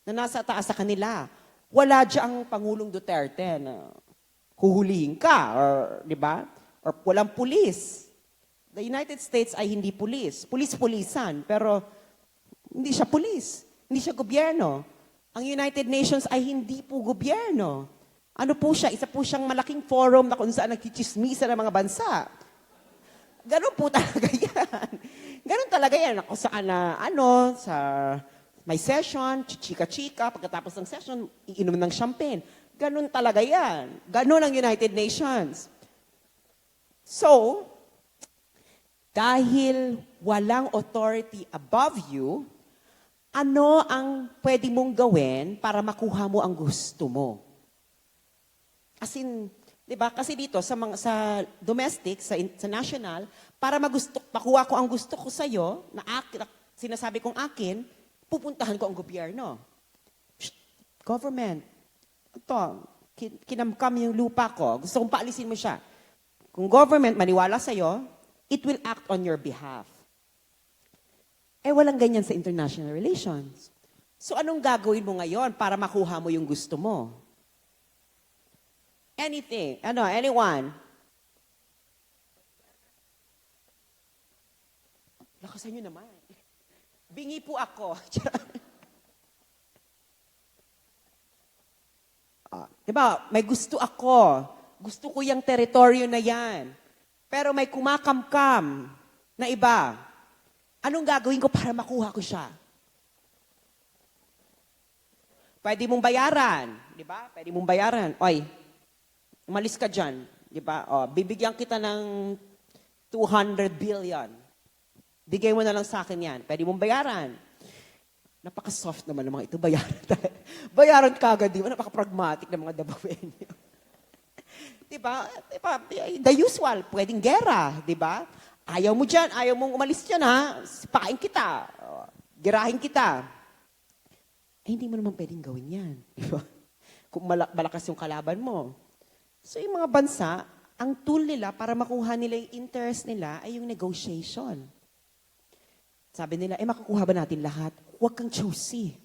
na nasa taas sa kanila. Wala diyang Pangulong Duterte na huhulihin ka, or, di ba? Or walang pulis. The United States ay hindi pulis. Pulis-pulisan, pero hindi siya pulis. Hindi siya gobyerno. Ang United Nations ay hindi po gobyerno. Ano po siya? Isa po siyang malaking forum na kung saan nagchichismisa ng mga bansa. Ganun po talaga yan. Ganun talaga yan. Kung saan sa may session, chika-chika, pagkatapos ng session, iinom ng champagne. Ganun talaga yan. Ganun ang United Nations. So, dahil walang authority above you, ano ang pwede mong gawin para makuha mo ang gusto mo? As in, di ba? Kasi dito, sa domestic, sa national, para makuha ko ang gusto ko sa'yo, na sinasabi kong akin, pupuntahan ko ang gobyerno. Government, ito, kinamkam yung lupa ko, gusto kong paalisin mo siya. Kung government maniwala sa'yo, it will act on your behalf. Walang ganyan sa international relations. So anong gagawin mo ngayon para makuha mo yung gusto mo? Anything. Anyone? Lakasan nyo naman. Bingi po ako. Diba, may gusto ako. Gusto ko yung teritoryo na yan. Pero may kumakamkam na iba. Anong gagawin ko para makuha ko siya? Pwede mong bayaran. Di ba? Pwede mong bayaran. Oy, umalis ka dyan. Di ba? O, bibigyan kita ng 200 billion. Bigay mo na lang sa akin yan. Pwede mong bayaran. Napaka-soft naman ng mga ito. Bayaran tayo. Bayaran ka agad, di ba? Napaka-pragmatic ng mga Davaoenyo. Di ba? The usual. Pwedeng gera. Di ba? Ayaw mo dyan. Ayaw mong umalis dyan, ha? Sipain kita. Gerahin kita. Hindi mo naman pwedeng gawin yan. Di ba? Kung malakas yung kalaban mo. So yung mga bansa, ang tool nila para makuha nila yung interest nila ay yung negotiation. Sabi nila, makukuha ba natin lahat? Huwag kang choosy.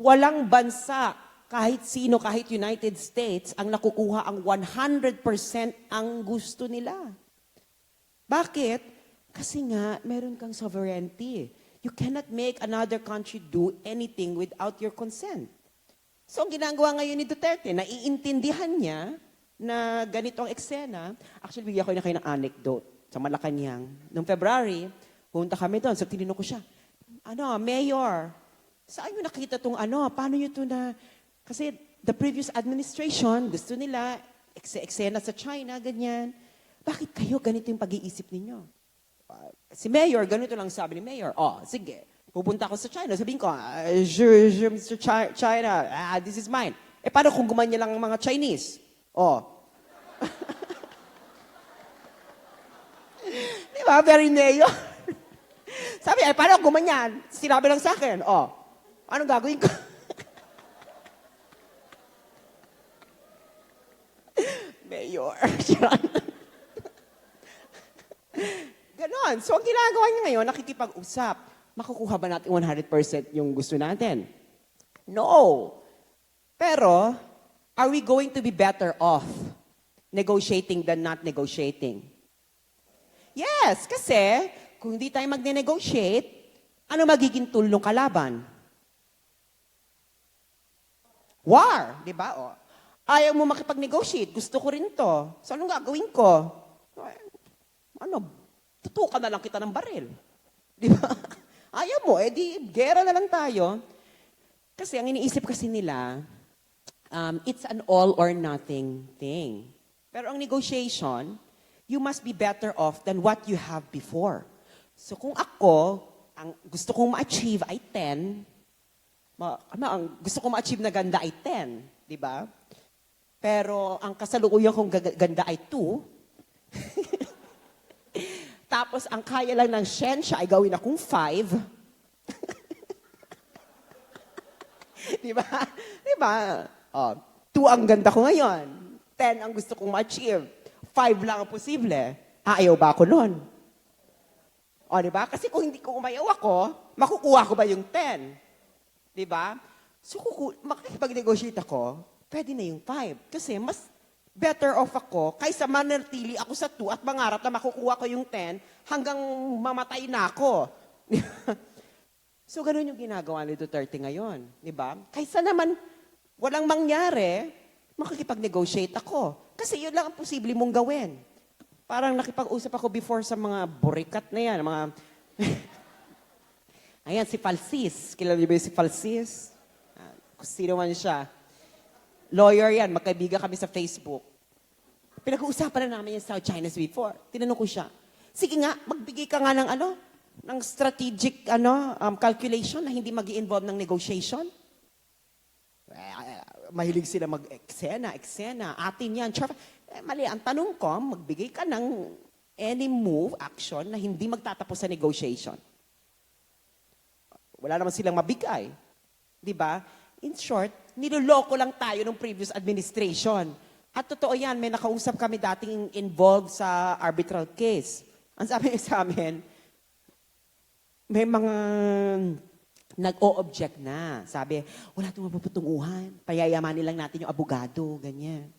Walang bansa, kahit sino, kahit United States, ang nakukuha ang 100% ang gusto nila. Bakit? Kasi nga, meron kang sovereignty. You cannot make another country do anything without your consent. So, ang ginagawa ngayon ni Duterte, naiintindihan niya na ganito ang eksena. Actually, bigyan ko na kayo ng anecdote sa Malacanang. Noong February, pumunta kami doon. So, tinanong ko siya, Mayor, saan nyo nakita itong paano nyo ito na, kasi the previous administration, gusto nila, eksena sa China, ganyan. Bakit kayo ganito yung pag-iisip ninyo? Si Mayor, ganito lang sabi ni Mayor. Sige, pupunta ako sa China. Sabihin ko, Mr. China, this is mine. Paano kung gumanya lang ang mga Chinese? Di ba? Very Mayor. Sabi, paano kung gumanyan? Sinabi lang sa akin, anong gagawin ko? Mayor. Ganon. So, ang ginagawa niya ngayon, nakikipag-usap. Makukuha ba natin 100% yung gusto natin? No. Pero, are we going to be better off negotiating than not negotiating? Yes, kasi kung hindi tayo magne-negotiate, ano magiging tool ng kalaban? War, di ba? Ayaw mo makipag-negotiate, gusto ko rin to. So, anong gagawin ko? Tutukan na lang kita ng baril. Di ba? Ayaw mo, gera na lang tayo. Kasi ang iniisip kasi nila, it's an all or nothing thing. Pero ang negotiation, you must be better off than what you have before. So kung ako, ang gusto kong ma-achieve ay 10, ang gusto kong ma-achieve na ganda ay 10, di ba? Pero ang kasalukuyan kong ganda ay 2, tapos, ang kaya lang ng siyensya ay gawin akong 5. Di ba? Di ba? 2 ang ganda ko ngayon. 10 ang gusto kong ma-achieve. 5 lang ang posible. Ayaw ba ako nun? Di ba? Kasi kung hindi ko umayaw ako, makukuha ko ba yung 10? Di ba? So, makikipag-negotiate ako, pwede na yung 5. Kasi mas better off ako kaysa manatili ako sa 2 at mangarap na makukuha ko yung 10 hanggang mamatay na ako. So, ganun yung ginagawa ni Duterte ngayon. Di ba? Kaysa naman walang mangyari, makikipag-negotiate ako. Kasi yun lang ang posible mong gawin. Parang nakipag-usap ako before sa mga burikat na yan. Mga Ayan, si Falsis. Kilala niyo ba si Falsis? Kung sino man siya. Lawyer yan, magkaibigan kami sa Facebook. Pinag-uusapan na namin yung South China Sea before. Tinanong ko siya, sige nga, magbigay ka nga ng ng strategic calculation na hindi mag-i-involve ng negotiation. Mahilig sila eksena, atin yan. Mali, ang tanong ko, magbigay ka ng any move, action na hindi magtatapos sa negotiation. Wala naman silang mabigay. Di ba? In short, niloloko lang tayo ng previous administration. At totoo yan, may nakausap kami dating involved sa arbitral case. Ang sabi niya sa amin, may mga nag-o-object na. Sabi, wala itong mapuputunguhan. Payayamanin lang natin yung abogado, ganyan.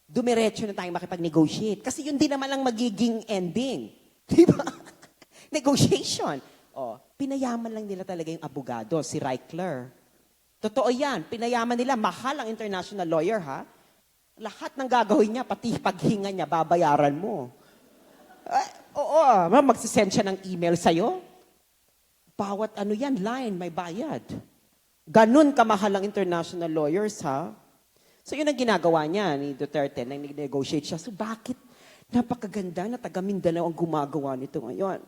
Dumiretso na tayong makipag-negotiate. Kasi yun din naman lang magiging ending. Di ba? Negotiation. Pinayaman lang nila talaga yung abogado, si Reichler. Totoo yan. Pinayaman nila. Mahal ang international lawyer, ha? Lahat ng gagawin niya, pati paghinga niya, babayaran mo. Magsisend siya ng email sa'yo. Bawat line, may bayad. Ganun kamahal ang international lawyers, ha? So yun ang ginagawa niya ni Duterte, nang nag-negotiate siya. So bakit napakaganda na taga Mindanao ang gumagawa nito ngayon?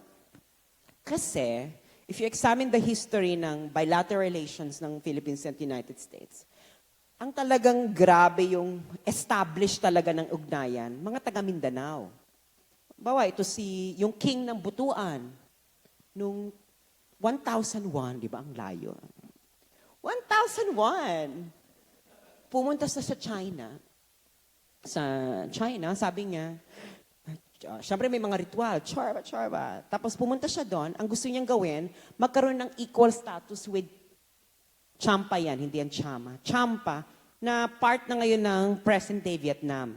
Kasi, if you examine the history ng bilateral relations ng Philippines and United States, ang talagang grabe yung established talaga ng ugnayan, mga taga Mindanao. Bawa, ito yung king ng Butuan, nung 1001, di ba? Ang layo. 1001! Pumunta sa China. Sa China, sabi niya, syempre may mga ritual, charba. Tapos pumunta siya doon, ang gusto niyang gawin, magkaroon ng equal status with Champa yan, hindi yan Chama. Champa, na part na ngayon ng present-day Vietnam.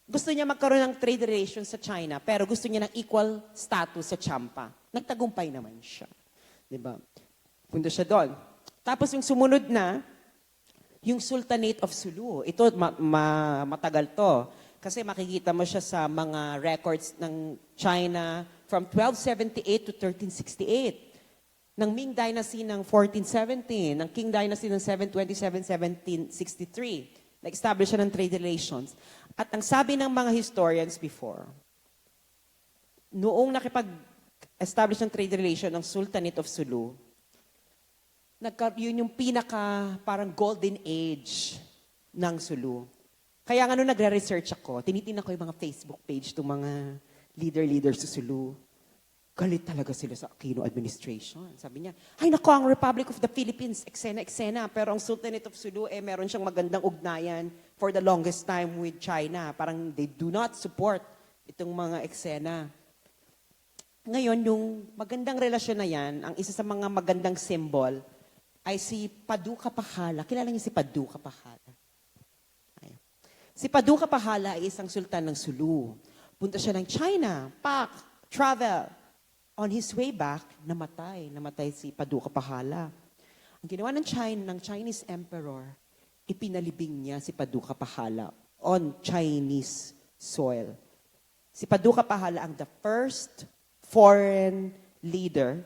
Gusto niya magkaroon ng trade relations sa China, pero gusto niya ng equal status sa Champa. Nagtagumpay naman siya. Diba? Punta siya doon. Tapos yung sumunod na, yung Sultanate of Sulu. Ito, matagal to. Kasi makikita mo siya sa mga records ng China from 1278 to 1368. Ng Ming Dynasty ng 1417. Ng Qing Dynasty ng 727-1763. Nag-establish siya ng trade relations. At ang sabi ng mga historians before, noong nakipag-establish ng trade relation ng Sultanate of Sulu, yun yung pinaka parang golden age ng Sulu. Kaya nga nung nagre-research ako, tinitingnan ko yung mga Facebook page ng mga leader sa Sulu. Galit talaga sila sa Aquino administration. Sabi niya, ay nako, ang Republic of the Philippines, eksena. Pero ang Sultanate of Sulu, meron siyang magandang ugnayan for the longest time with China. Parang they do not support itong mga eksena. Ngayon, yung magandang relasyon na yan, ang isa sa mga magandang symbol, ay si Paduka Pahala. Kilala niyo si Paduka Pahala? Ay. Si Paduka Pahala ay isang sultan ng Sulu. Punta siya ng China, travel. On his way back, namatay. Namatay si Paduka Pahala. Ang ginawa ng Chinese emperor, ipinalibing niya si Paduka Pahala on Chinese soil. Si Paduka Pahala ang the first foreign leader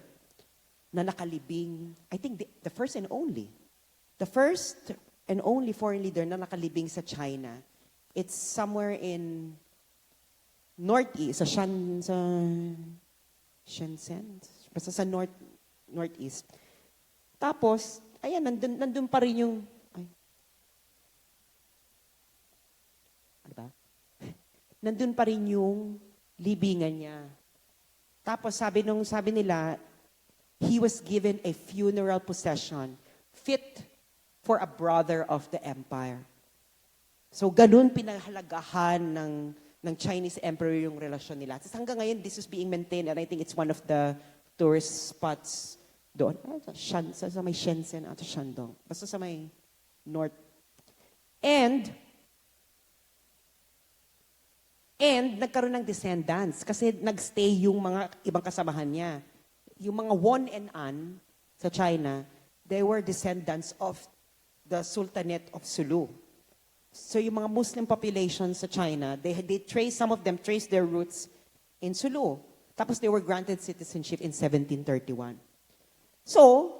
na nakalibing, I think the first and only foreign leader na nakalibing sa China. It's somewhere in northeast, sa Shenzhen, basta sa northeast. Tapos, ayan, nandun pa rin yung, nandun pa rin yung libingan niya. Tapos sabi nila, he was given a funeral procession fit for a brother of the empire. So ganun pinahalagahan ng Chinese emperor yung relasyon nila. Tapos hanggang ngayon, this is being maintained and I think it's one of the tourist spots doon. Sa may Shenzhen at Shandong. Basta sa may north. And nagkaroon ng descendants kasi nagstay yung mga ibang kasamahan niya. Yung mga Won and An sa China, they were descendants of the Sultanate of Sulu. So yung mga Muslim population sa China, some of them traced their roots in Sulu. Tapos they were granted citizenship in 1731. So,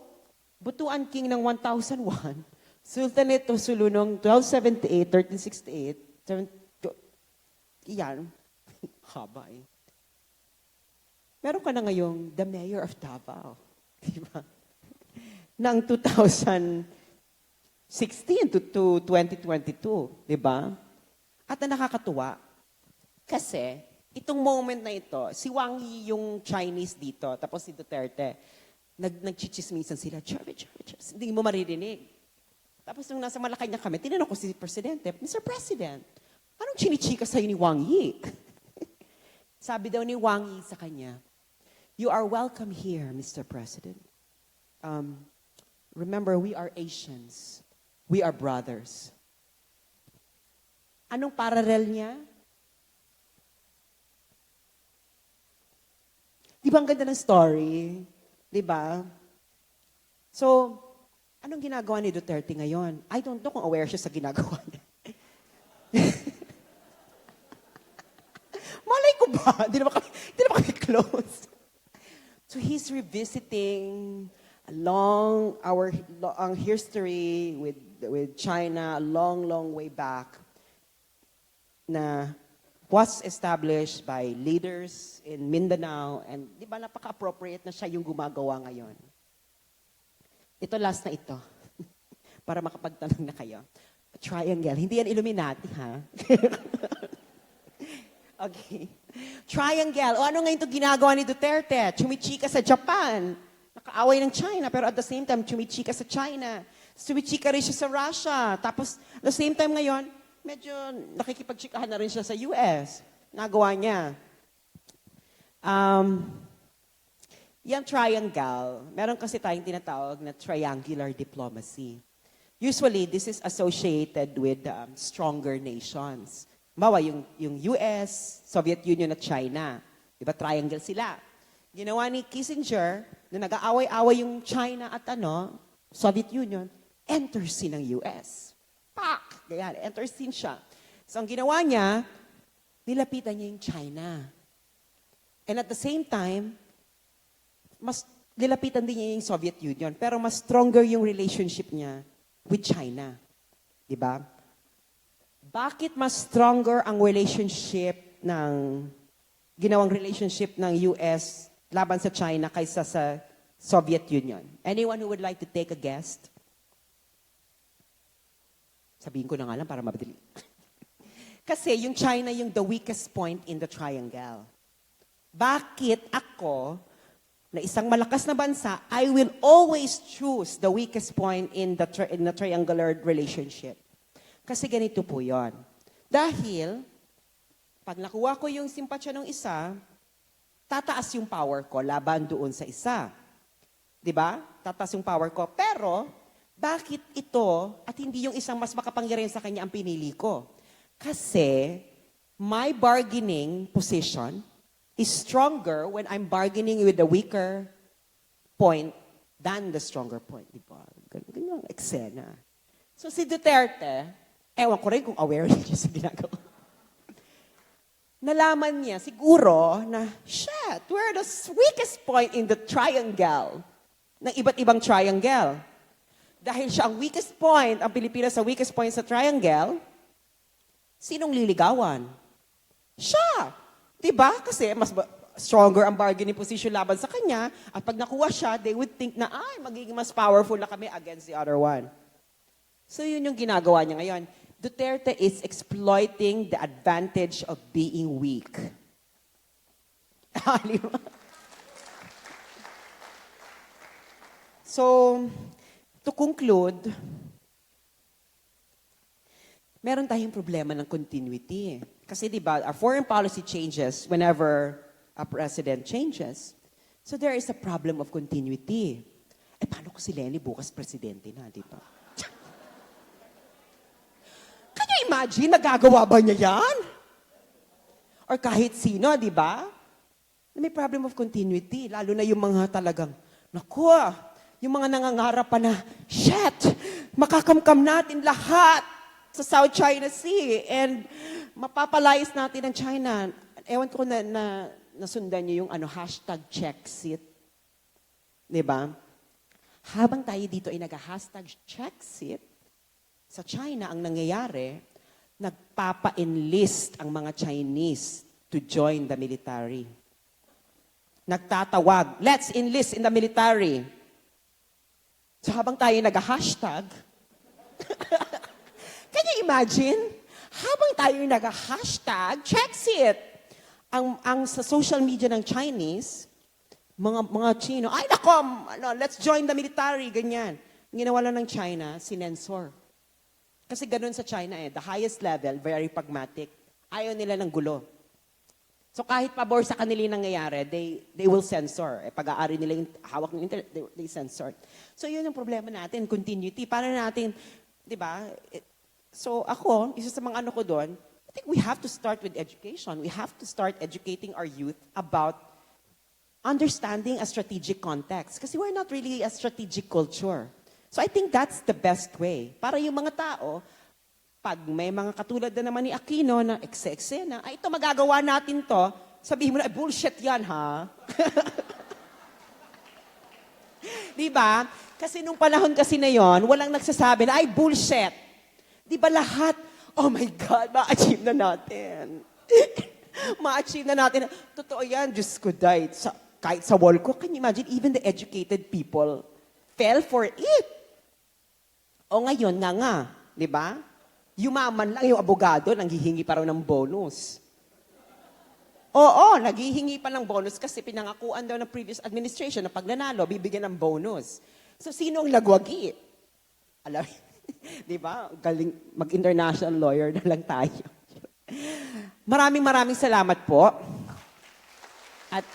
Butuan King ng 1001, Sultanate of Sulu noong 1278, 1368, yan, haba eh. Meron ka na ngayong the Mayor of Davao. Diba? Nang 2016 to 2022. Diba? At ang nakakatuwa, kasi itong moment na ito, si Wang Yi yung Chinese dito, tapos si Duterte, nagchichismisan sila, hindi mo maririnig. Tapos nung nasa Malacanang kami, tinanong ko si Presidente, Mr. President, anong chinichika sa'yo ni Wang Yi? Sabi daw ni Wang Yi sa kanya, you are welcome here, Mr. President. Remember, we are Asians. We are brothers. Anong parallel niya? Di ba ang ganda ng story? Di ba? So, anong ginagawa ni Duterte ngayon? I don't know kung aware siya sa ginagawa niya. Malay ko ba? Di na ba kami close? So he's revisiting ang history with China, a long way back, na was established by leaders in Mindanao, and di ba napaka-appropriate na siya yung gumagawa ngayon. Ito last na ito, para makapagtanong na kayo. Triangle, hindi yan Illuminati, ha? Okay. Triangle, o ano ngayon ito ginagawa ni Duterte? Chumichika sa Japan, nakaaway ng China, pero at the same time, chumichika sa China. Chumichika rin siya sa Russia. Tapos, at the same time ngayon, medyo nakikipagchikahan na rin siya sa US. Nagawa niya. Yung triangle, meron kasi tayong tinatawag na triangular diplomacy. Usually, this is associated with stronger nations. Bawa, yung US, Soviet Union at China. Diba, triangle sila. Ginawa ni Kissinger, na nag-aaway-away yung China at Soviet Union, enter scene ng US. Pak! Ganyan, enter scene siya. So, ang ginawa niya, nilapitan niya yung China. And at the same time, mas nilapitan din niya yung Soviet Union, pero mas stronger yung relationship niya with China. Diba? Bakit mas stronger ang ginawang relationship ng US laban sa China kaysa sa Soviet Union? Anyone who would like to take a guess? Sabihin ko na nga lang para mabadali. Kasi yung China yung the weakest point in the triangle. Bakit ako, na isang malakas na bansa, I will always choose the weakest point in the triangular relationship? Kasi ganito po yon. Dahil, pag nakuha ko yung simpatsya ng isa, tataas yung power ko laban doon sa isa. Diba? Tataas yung power ko. Pero, bakit ito at hindi yung isang mas makapangyarihan sa kanya ang pinili ko? Kasi, my bargaining position is stronger when I'm bargaining with the weaker point than the stronger point. Diba? Ganyan ang eksena. So si Duterte, ewan ko rin kung aware niya sa ginagawa. Nalaman niya siguro na, shit, we're the weakest point in the triangle. Ng iba't ibang triangle. Dahil siya ang weakest point, ang Pilipinas sa weakest point sa triangle, sinong liligawan? Siya. Diba? Kasi mas stronger ang bargaining position laban sa kanya, at pag nakuha siya, they would think na, magiging mas powerful na kami against the other one. So yun yung ginagawa niya ngayon. Duterte is exploiting the advantage of being weak. So, to conclude, meron tayong problema ng continuity. Kasi diba, our foreign policy changes whenever a president changes. So there is a problem of continuity. Paano ko si Lenny bukas presidente na, di ba? Can you imagine, nagagawa ba niya yan? Or kahit sino, di ba? May problem of continuity, lalo na yung mga talagang, naku, yung mga nangangarap pa na, shit, makakamkam natin lahat sa South China Sea and mapapalayas natin ang China. Ewan ko na nasundan niyo yung hashtag Chexit. Diba? Habang tayo dito ay nag-hashtag Chexit, sa China ang nangyayari, nagpapa-enlist ang mga Chinese to join the military. Nagtatawag, let's enlist in the military. So habang tayo nag-hashtag, can you imagine? Habang tayo nag-hashtag, Chexit, ang sa social media ng Chinese, mga Chino, ay nako, let's join the military, ganyan. Ginawa lang ng China, sinensor. Kasi ganun sa China the highest level, very pragmatic. Ayaw nila ng gulo. So kahit pabor sa kanila nangyayari, they will censor. Pag-aari nila yung hawak ng internet, they censor. So yun yung problema natin, continuity. Para natin, di ba? So ako, isa sa mga ko doon, I think we have to start with education. We have to start educating our youth about understanding a strategic context. Kasi we're not really a strategic culture. So I think that's the best way. Para yung mga tao, pag may mga katulad na naman ni Aquino na ekse-ekse na, ito magagawa natin to, sabihin mo na, bullshit yan ha. Di ba? Kasi nung panahon kasi na yon, walang nagsasabi na, ay, bullshit. Di ba lahat, oh my God, ma-achieve na natin. Ma-achieve na natin. Totoo yan, Diyos ko, kahit sa wall ko, can you imagine, even the educated people fell for it. O ngayon, nga, di ba? Yumaman lang yung abogado, nanghihingi pa raw ng bonus. Oo, naghihingi pa ng bonus kasi pinangakuan daw ng previous administration na pag nanalo, bibigyan ng bonus. So, sino ang lagwagi? Alam, di ba? Galing, mag-international lawyer na lang tayo. Maraming salamat po. At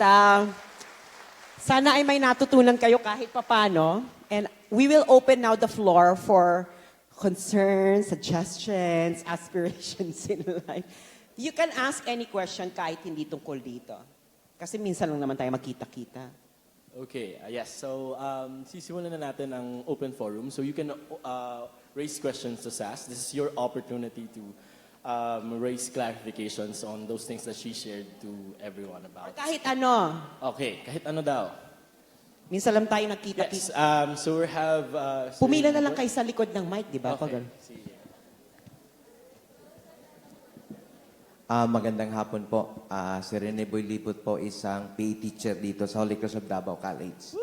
sana ay may natutunan kayo kahit papano. And we will open now the floor for concerns, suggestions, aspirations in life. You can ask any question kahit hindi tungkol dito. Kasi minsan lang naman tayo magkita-kita. Okay, yes. So, sisimulan na natin ang open forum. So you can raise questions to Sass. This is your opportunity to raise clarifications on those things that she shared to everyone about. Kahit ano. Okay, kahit ano daw. Minsan lang tayo nagkita-kita. Yes, so we have... Pumila na lang kayo sa likod ng mic, di ba? Okay. Pag- Magandang hapon po. Si Rene Boy Lipot po, isang PE teacher dito sa Holy Cross of Davao College.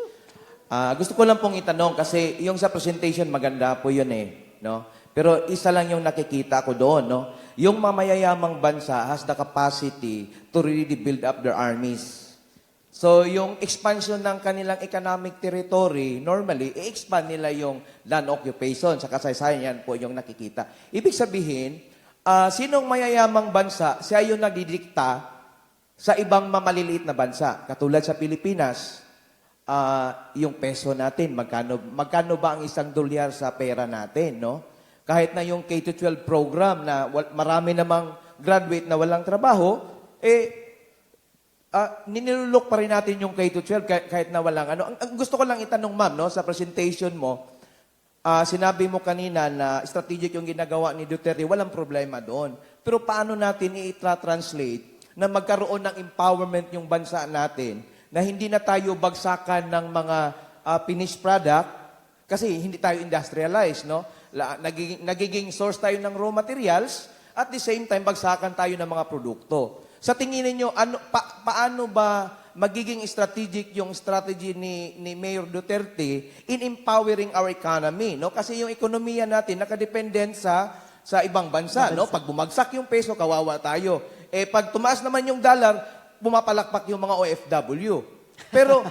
Gusto ko lang pong itanong kasi yung sa presentation maganda po yun eh. No? Pero isa lang yung nakikita ko doon. No? Yung mamayayamang bansa has the capacity to really build up their armies. So yung expansion ng kanilang economic territory, normally, i-expand nila yung land occupation. Sa kasaysayan yan po yung nakikita. Ibig sabihin, sinong mayayamang bansa, siya yung nagdidikta sa ibang mamaliliit na bansa. Katulad sa Pilipinas, yung peso natin, magkano ba ang $1 sa pera natin, no? Kahit na yung K-12 program na marami namang graduate na walang trabaho, ninilulok pa rin natin yung K-12 kahit na walang ano. Ang gusto ko lang itanong, ma'am, no, sa presentation mo, sinabi mo kanina na strategic yung ginagawa ni Duterte, walang problema doon. Pero paano natin i-translate na magkaroon ng empowerment yung bansa natin na hindi na tayo bagsakan ng mga finished product kasi hindi tayo industrialized, no? Nagiging source tayo ng raw materials at the same time bagsakan tayo ng mga produkto. Sa tingin niyo paano ba magiging strategic yung strategy ni Mayor Duterte in empowering our economy, no? Kasi yung ekonomiya natin nakadependent sa ibang bansa, no? Pag bumagsak yung peso, kawawa tayo. Pag tumaas naman yung dollar, pumapalakpak yung mga OFW. Pero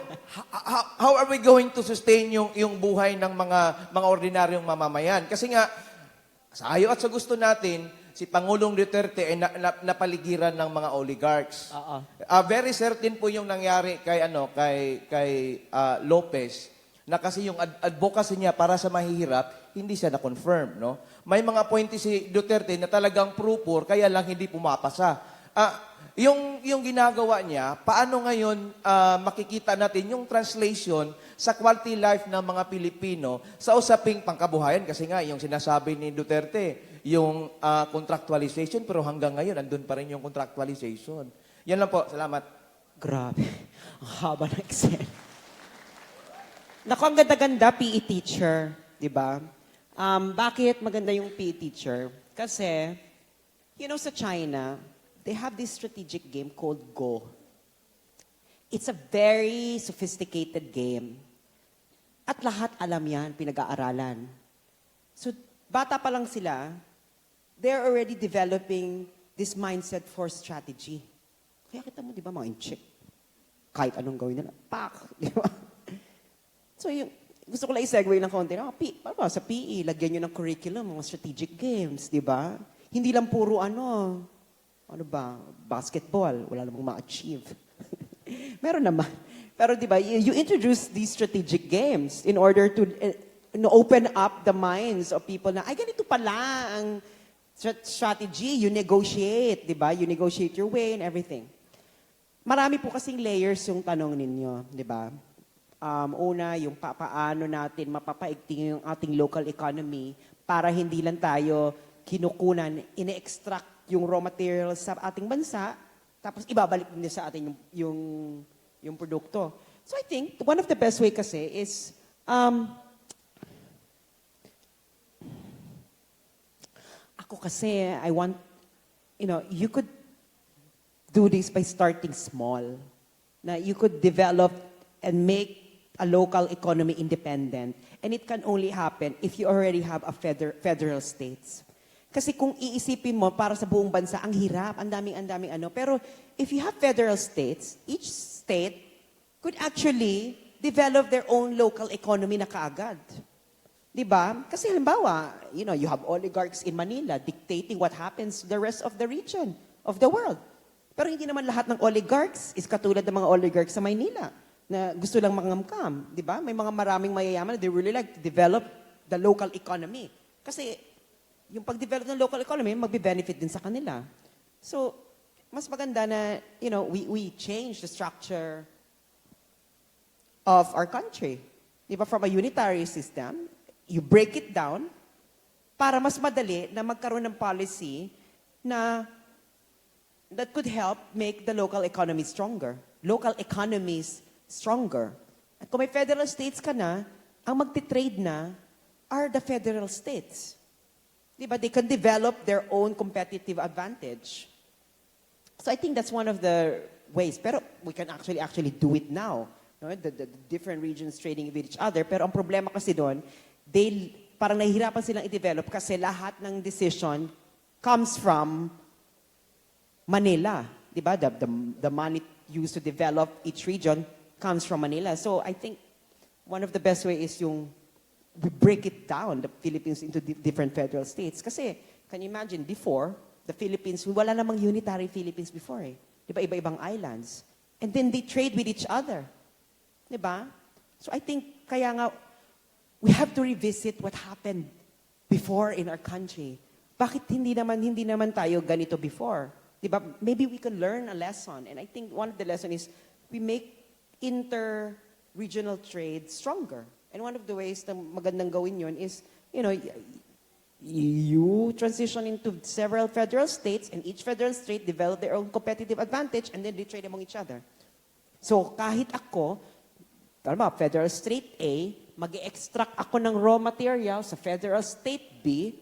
how are we going to sustain yung buhay ng mga ordinaryong mamamayan? Kasi nga sa ayaw at sa gusto natin, si Pangulong Duterte ay napaligiran ng mga oligarchs. Very certain po yung nangyari kay Lopez na kasi yung advocacy niya para sa mahihirap, hindi siya na-confirm, no? May mga appointee si Duterte na talagang pro-poor, kaya lang hindi pumapasa. Yung ginagawa niya, paano ngayon makikita natin yung translation sa quality life ng mga Pilipino sa usaping pangkabuhayan? Kasi nga, yung sinasabi ni Duterte, yung contractualization, pero hanggang ngayon, andun pa rin yung contractualization. Yan lang po. Salamat. Grabe. Ang haba ng Excel. Naku, ang ganda-ganda, PE teacher. Di ba? Bakit maganda yung PE teacher? Kasi, sa China, they have this strategic game called Go. It's a very sophisticated game. At lahat alam yan, pinag-aaralan. So, bata pa lang sila, they're already developing this mindset for strategy. Kaya kita mo, di ba, mga incheck. Kahit anong gawin nila, pak! Di ba? So, gusto ko lang i-segue ng konti. Sa PE, lagyan nyo ng curriculum, mga strategic games, di ba? Hindi lang puro basketball, wala namang ma-achieve. Meron naman. Pero di ba, you introduce these strategic games in order to open up the minds of people na, ay, ganito pala ang strategy, you negotiate, di ba? You negotiate your way and everything. Marami po kasing layers yung tanong ninyo, di ba? Una, yung paano natin mapapaigting yung ating local economy para hindi lang tayo kinukunan, ine-extract yung raw materials sa ating bansa, tapos ibabalik din sa atin yung produkto. So I think one of the best way kasi is, ako kasi, I want, you could do this by starting small. Na you could develop and make a local economy independent. And it can only happen if you already have a federal states. Kasi kung iisipin mo, para sa buong bansa, ang hirap, ang daming ano. Pero if you have federal states, each state could actually develop their own local economy na kaagad. Diba? Kasi halimbawa, you have oligarchs in Manila dictating what happens to the rest of the region, of the world. Pero hindi naman lahat ng oligarchs is katulad ng mga oligarchs sa Maynila na gusto lang mangamkam. Diba? May mga maraming mayayaman na they really like to develop the local economy. Kasi yung pag-develop ng local economy, magbe-benefit din sa kanila. So, mas maganda na, we change the structure of our country. Diba? From a unitary system, you break it down para mas madali na magkaroon ng policy na that could help make the local economy stronger. Local economies stronger. At kung may federal states ka na, ang magti-trade na are the federal states. Diba? They can develop their own competitive advantage. So I think that's one of the ways. Pero we can actually do it now. No? The different regions trading with each other. Pero ang problema kasi doon, parang nahihirapan silang i-develop kasi lahat ng decision comes from Manila. Diba? The money used to develop each region comes from Manila. So I think one of the best way is we break it down, the Philippines, into different federal states. Kasi, can you imagine, before, the Philippines, wala namang unitary Philippines before eh. Diba, iba-ibang islands. And then they trade with each other. Diba? So I think, kaya nga, we have to revisit what happened before in our country. Bakit hindi naman tayo ganito before? Diba? Maybe we can learn a lesson. And I think one of the lessons is, we make inter-regional trade stronger. And one of the ways na magandang gawin yun is, you transition into several federal states and each federal state develop their own competitive advantage and then they trade among each other. So kahit ako, federal state A, mag-extract ako ng raw material sa federal state B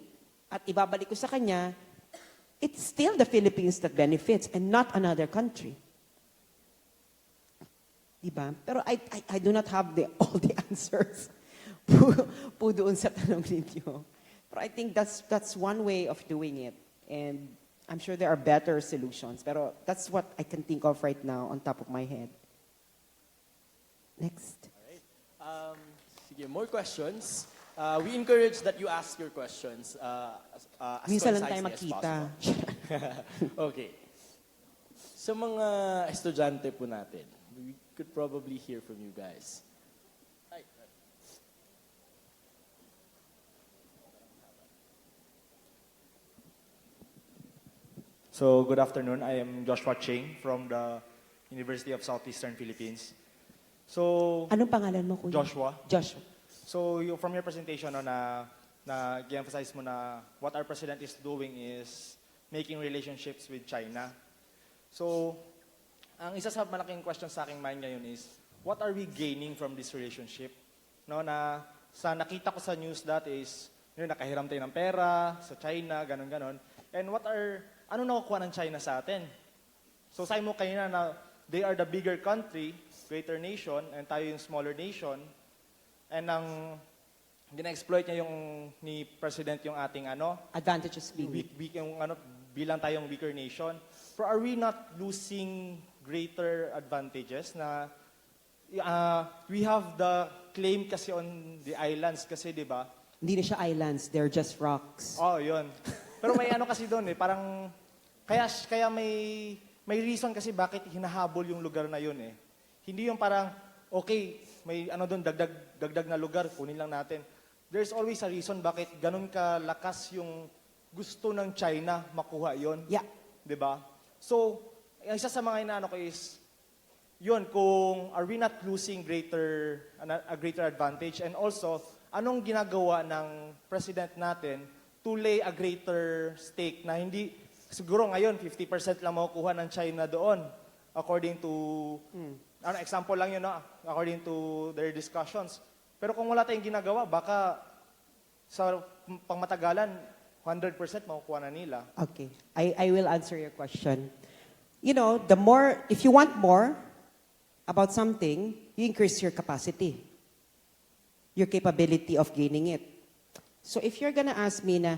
at ibabalik ko sa kanya, it's still the Philippines that benefits and not another country. Diba? Pero I do not have all the answers po doon sa tanong ninyo. But I think that's one way of doing it. And I'm sure there are better solutions. Pero that's what I can think of right now on top of my head. Next. Alright. Sige, more questions. We encourage that you ask your questions as Minsan lang tayo concisely as makita. possible. Okay. Sa mga estudyante po natin, we could probably hear from you guys. So, good afternoon. I am Joshua Ching from the University of Southeastern Philippines. So, Anong pangalan mo, kuya? Joshua. Joshua. So, from your presentation, na i-emphasize mo na what our president is doing is making relationships with China. So, ang isa sa malaking question sa aking mind ngayon is, what are we gaining from this relationship? No, sa nakita ko sa news dati is, nakahiram tayo ng pera sa China, ganon-ganon. And ano nakukuha ng China sa atin? So sabi mo kanina na they are the bigger country, greater nation, and tayo yung smaller nation. And gina-exploit niya ni President yung ating Advantages being bilang tayong weaker nation. But are we not losing greater advantages na we have the claim kasi on the islands kasi, di ba? Hindi na siya islands, they're just rocks. Oh, yun. Pero may kasi doon parang kaya may reason kasi bakit hinahabol yung lugar na yun eh. Hindi yung parang okay, may doon dagdag na lugar, kunin lang natin. There's always a reason bakit ganun kalakas yung gusto ng China makuha yon. Yeah. 'Di ba? So, ang isa sa mga inaano ko is yun, kung are we not losing a greater advantage, and also anong ginagawa ng president natin to lay a greater stake na hindi, siguro ngayon 50% lang makukuha ng China doon. according to, ano, example lang yun, no? According to their discussions. Pero kung wala tayong ginagawa, baka sa pangmatagalan, 100% makukuha na nila. Okay. I will answer your question. You know, the more, if you want more about something, you increase your capacity, your capability of gaining it. So if you're gonna ask me na,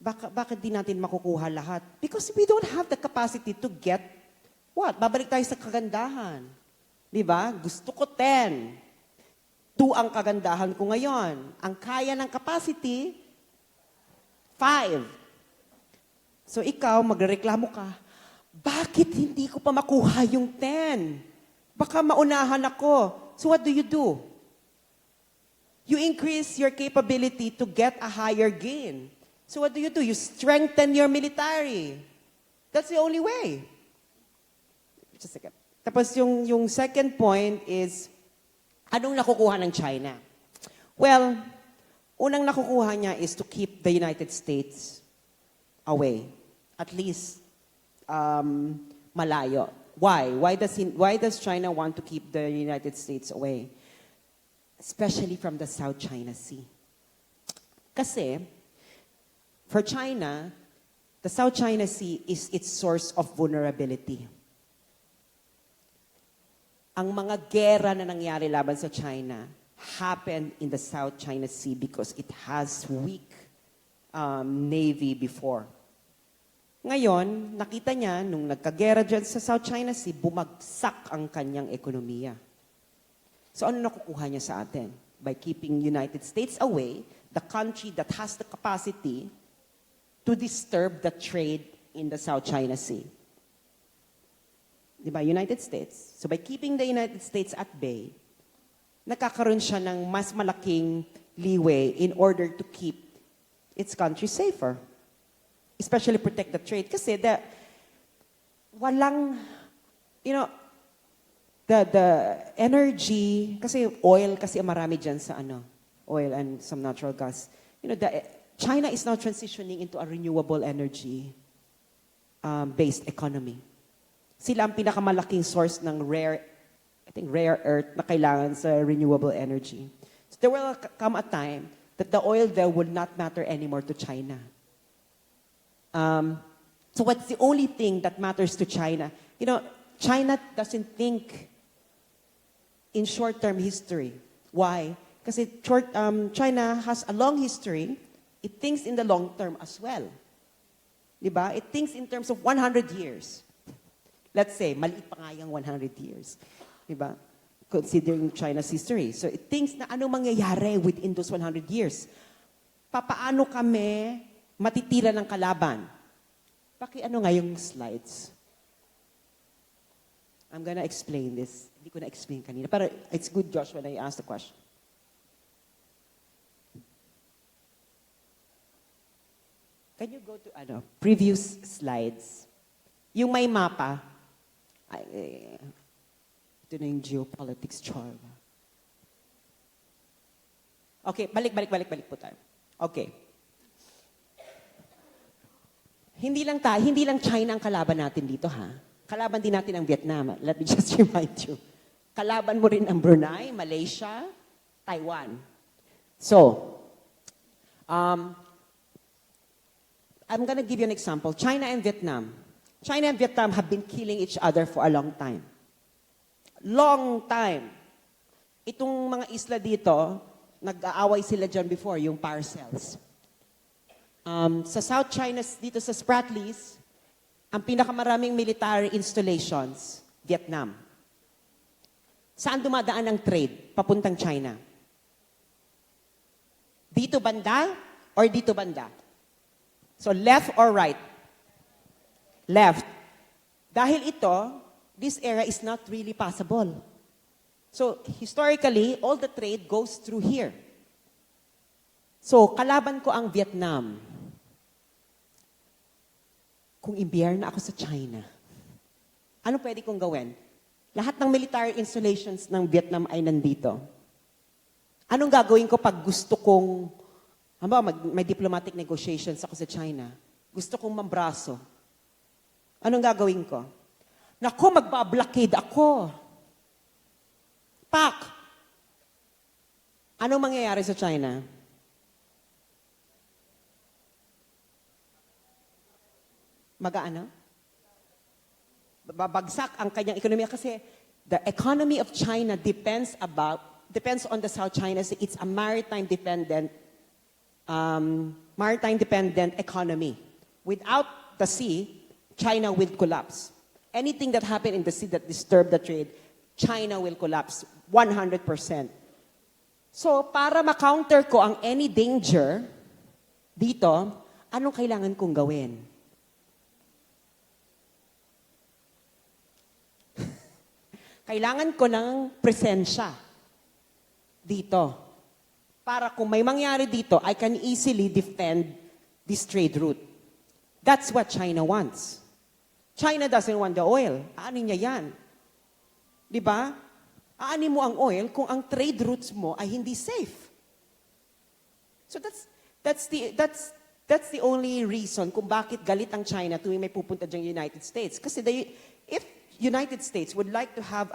bakit di natin makukuha lahat? Because we don't have the capacity to get what? Babalik tayo sa kagandahan. Di ba? Gusto ko 10. 2 ang kagandahan ko ngayon. Ang kaya ng capacity, 5. So ikaw, magreklamo ka, bakit hindi ko pa makuha yung 10? Baka maunahan ako. So what do? You increase your capability to get a higher gain. So what do? You strengthen your military. That's the only way. Just a second. Tapos yung second point is, anong nakukuha ng China? Well, unang nakukuha niya is to keep the United States away. At least malayo. Why? Why does China want to keep the United States away? Especially from the South China Sea. Kasi, for China, the South China Sea is its source of vulnerability. Ang mga gera na nangyari laban sa China happened in the South China Sea because it has weak navy before. Ngayon, nakita niya, nung nagkagera dyan sa South China Sea, bumagsak ang kanyang ekonomiya. So ano nakukuha niya sa atin? By keeping United States away, the country that has the capacity to disturb the trade in the South China Sea. Diba? United States. So by keeping the United States at bay, nakakaroon siya ng mas malaking leeway in order to keep its country safer. Especially protect the trade. Kasi walang, you know, the energy, kasi oil kasi marami dyan sa oil and some natural gas. You know, China is now transitioning into a renewable energy based economy. Sila ang pinakamalaking source ng rare earth na kailangan sa renewable energy. So there will come a time that the oil there will not matter anymore to China. So what's the only thing that matters to China? You know, China doesn't think in short-term history. Why? Kasi China has a long history. It thinks in the long term as well. Diba? It thinks in terms of 100 years. Let's say, maliit pa nga yung 100 years. Diba? Considering China's history. So it thinks na ano mangyayari within those 100 years. Papaano kami matitira ng kalaban? Ano nga yung slides? I'm gonna explain this. Hindi ko na-explain kanina. Pero it's good, Josh, when I ask the question. Can you go to previous slides? Yung may mapa, ito na yung geopolitics chart. Okay, balik po tayo. Okay. Hindi lang China ang kalaban natin dito, ha? Kalaban din natin ang Vietnam. Let me just remind you. Kalaban mo rin ang Brunei, Malaysia, Taiwan. So, I'm gonna give you an example. China and Vietnam. China and Vietnam have been killing each other for a long time. Long time. Itong mga isla dito, nag-aaway sila dyan before, yung parcels. Sa South China, dito sa Spratlys, ang pinakamaraming military installations, Vietnam. Saan dumadaan ang trade papuntang China? Dito banda or dito banda? So left or right? Left. Dahil ito, this area is not really passable. So historically, all the trade goes through here. So kalaban ko ang Vietnam. Kung imbiyerna ako sa China, ano pwede kong gawin? Lahat ng military installations ng Vietnam ay nandito. Anong gagawin ko pag gusto kong, may diplomatic negotiations ako sa China, gusto kong mambraso? Anong gagawin ko? Naku, magba-blockade ako. Pak! Anong mangyayari sa China? Mag-ano? Babagsak ang kanyang ekonomiya kasi the economy of China depends on the South China Sea. It's a maritime dependent economy. Without the sea, China will collapse. Anything that happened in the sea that disturbed the trade, China will collapse 100%. So, para ma-counter ko ang any danger dito, anong kailangan kong gawin? Kailangan ko ng presensya dito. Para kung may mangyari dito, I can easily defend this trade route. That's what China wants. China doesn't want the oil. Aanin niya yan. Di ba? Aanin mo ang oil kung ang trade routes mo ay hindi safe. So that's the only reason kung bakit galit ang China tuwing may pupunta diyang United States. Kasi if United States would like to have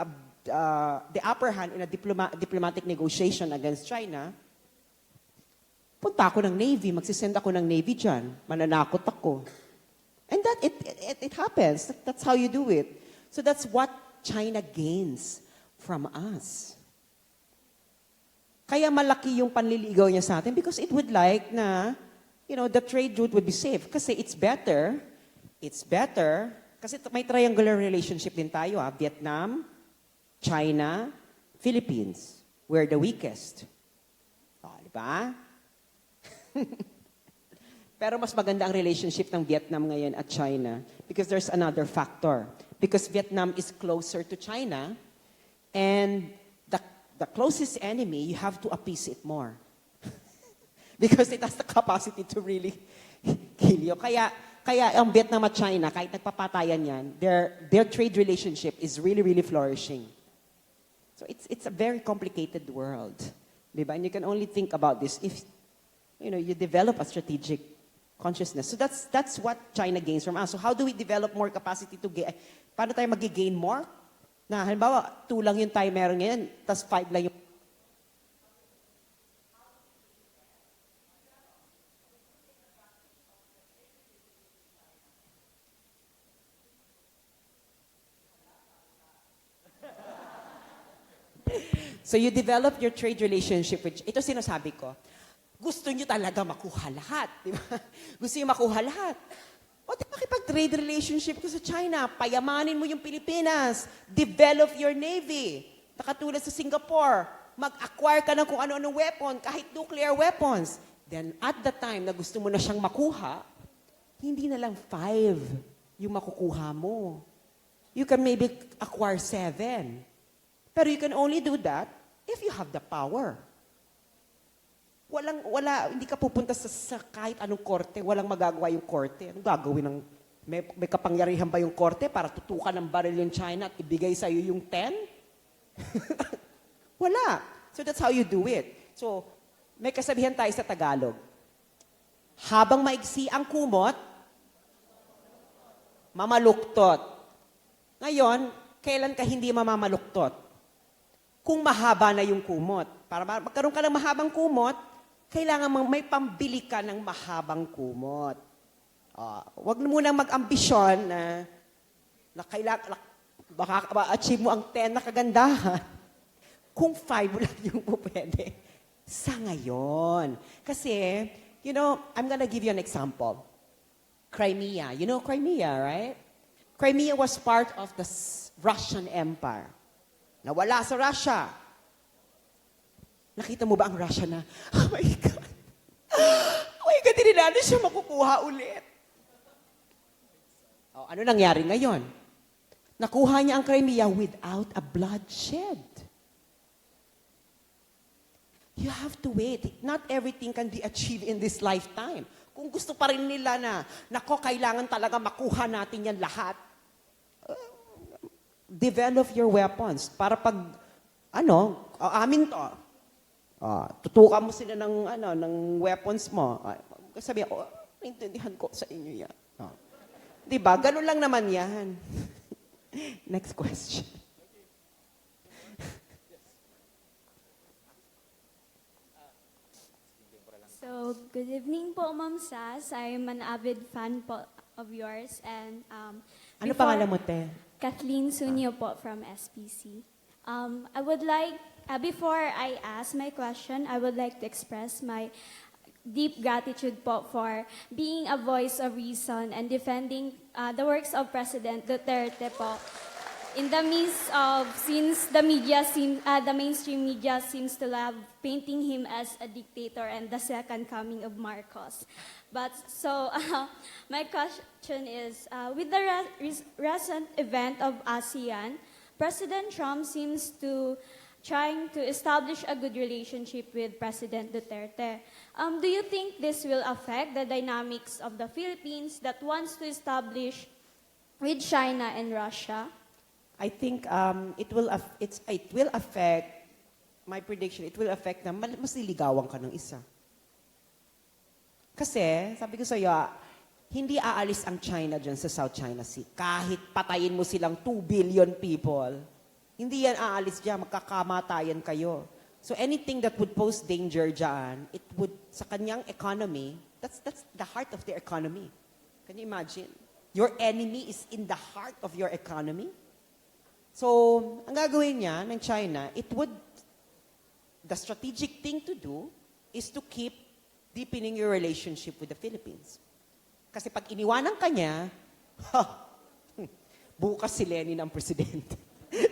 the upper hand in a diplomatic negotiation against China, punta ako ng Navy, magsisend ako ng Navy dyan, mananakot ako. And that it happens. That's how you do it. So that's what China gains from us. Kaya malaki yung panliligaw niya sa atin because it would like na, the trade route would be safe. Kasi it's better, kasi may triangular relationship din tayo, Vietnam, China, Philippines. We're the weakest. Di ba? Pero mas maganda ang relationship ng Vietnam ngayon at China because there's another factor. Because Vietnam is closer to China and the closest enemy, you have to appease it more. Because it has the capacity to really kill you. Kaya ang Vietnam at China, kahit nagpapatayan yan, their trade relationship is really, really flourishing. So it's a very complicated world. Diba? And you can only think about this if you develop a strategic consciousness. So that's what China gains from us. So how do we develop more capacity to gain? Paano tayo mag-gain more? Na halimbawa, 2 lang yung tayo meron ngayon, tas 5 lang yung... So you develop your trade relationship with... Ito sinasabi ko. Gusto nyo talaga makuha lahat. Di ba? Gusto nyo makuha lahat. O di makipag-trade relationship ko sa China. Payamanin mo yung Pilipinas. Develop your navy. Nakatulad sa Singapore. Mag-acquire ka ng kung ano-anong weapon, kahit nuclear weapons. Then at the time na gusto mo na siyang makuha, hindi na lang 5 yung makukuha mo. You can maybe acquire 7. Pero you can only do that if you have the power. Hindi ka pupunta sa kahit anong korte, walang magagawa yung korte. Anong gagawin ng, may kapangyarihan ba yung korte para tutukan ng baril yung China at ibigay sa iyo yung 10? Wala. So that's how you do it. So, may kasabihan tayo sa Tagalog. Habang maigsi ang kumot, mamaluktot. Ngayon, kailan ka hindi mamamaluktot? Kung mahaba na yung kumot. Para magkaroon ka ng mahabang kumot, kailangan may pambili ka ng mahabang kumot. Huwag mo munang mag-ambisyon na kailangan, baka ma-achieve mo ang 10 na kagandahan. Kung 5 lang yung pwede. Sa ngayon. Kasi, I'm gonna give you an example. Crimea. You know Crimea, right? Crimea was part of the Russian Empire. Nawala sa Russia. Nakita mo ba ang Russia na, oh my God, hindi natin siya makukuha ulit. Ano nangyari ngayon? Nakuha niya ang Crimea without a bloodshed. You have to wait. Not everything can be achieved in this lifetime. Kung gusto pa rin nila na, kailangan talaga makuha natin yan lahat, develop your weapons para pag, amin to, tutukan mo sila ng weapons mo. Sabi, naintindihan ko sa inyo yan. Diba? Ganun lang naman yan. Next question. So, good evening po, Ma'am Sass. I'm an avid fan po of yours. And Ano pangalan mo, te? Kathleen Sunyo po from SPC. I would like, before I ask my question, I would like to express my deep gratitude po for being a voice of reason and defending the works of President Duterte po. In the midst of, since the mainstream media seems to love painting him as a dictator and the second coming of Marcos. But so, my question is, with the recent event of ASEAN, President Trump seems to trying to establish a good relationship with President Duterte. Do you think this will affect the dynamics of the Philippines that wants to establish with China and Russia? I think it will affect, my prediction, it will affect na mas liligawan ka ng isa. Kasi, sabi ko sa iyo, hindi aalis ang China dyan sa South China Sea. Kahit patayin mo silang 2 billion people, hindi yan aalis dyan, magkakamatayan kayo. So anything that would pose danger dyan, it would, sa kanyang economy, that's the heart of their economy. Can you imagine? Your enemy is in the heart of your economy. So, ang gagawin niya ng China, the strategic thing to do is to keep deepening your relationship with the Philippines. Kasi pag iniwanan ka niya, bukas si Lenin ang presidente.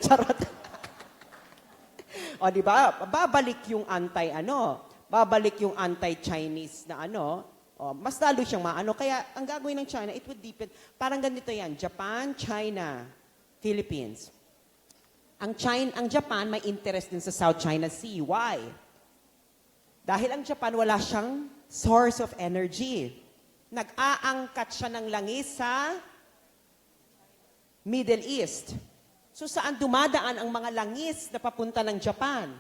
Charot. O, di ba? Babalik yung babalik yung anti-Chinese na mas lalo siyang maano. Kaya, ang gagawin ng China, it would deepen. Parang ganito yan, Japan, China, Philippines. Ang Japan may interest din sa South China Sea. Why? Dahil ang Japan wala siyang source of energy. Nag-aangkat siya ng langis sa Middle East. So saan dumadaan ang mga langis na papunta ng Japan?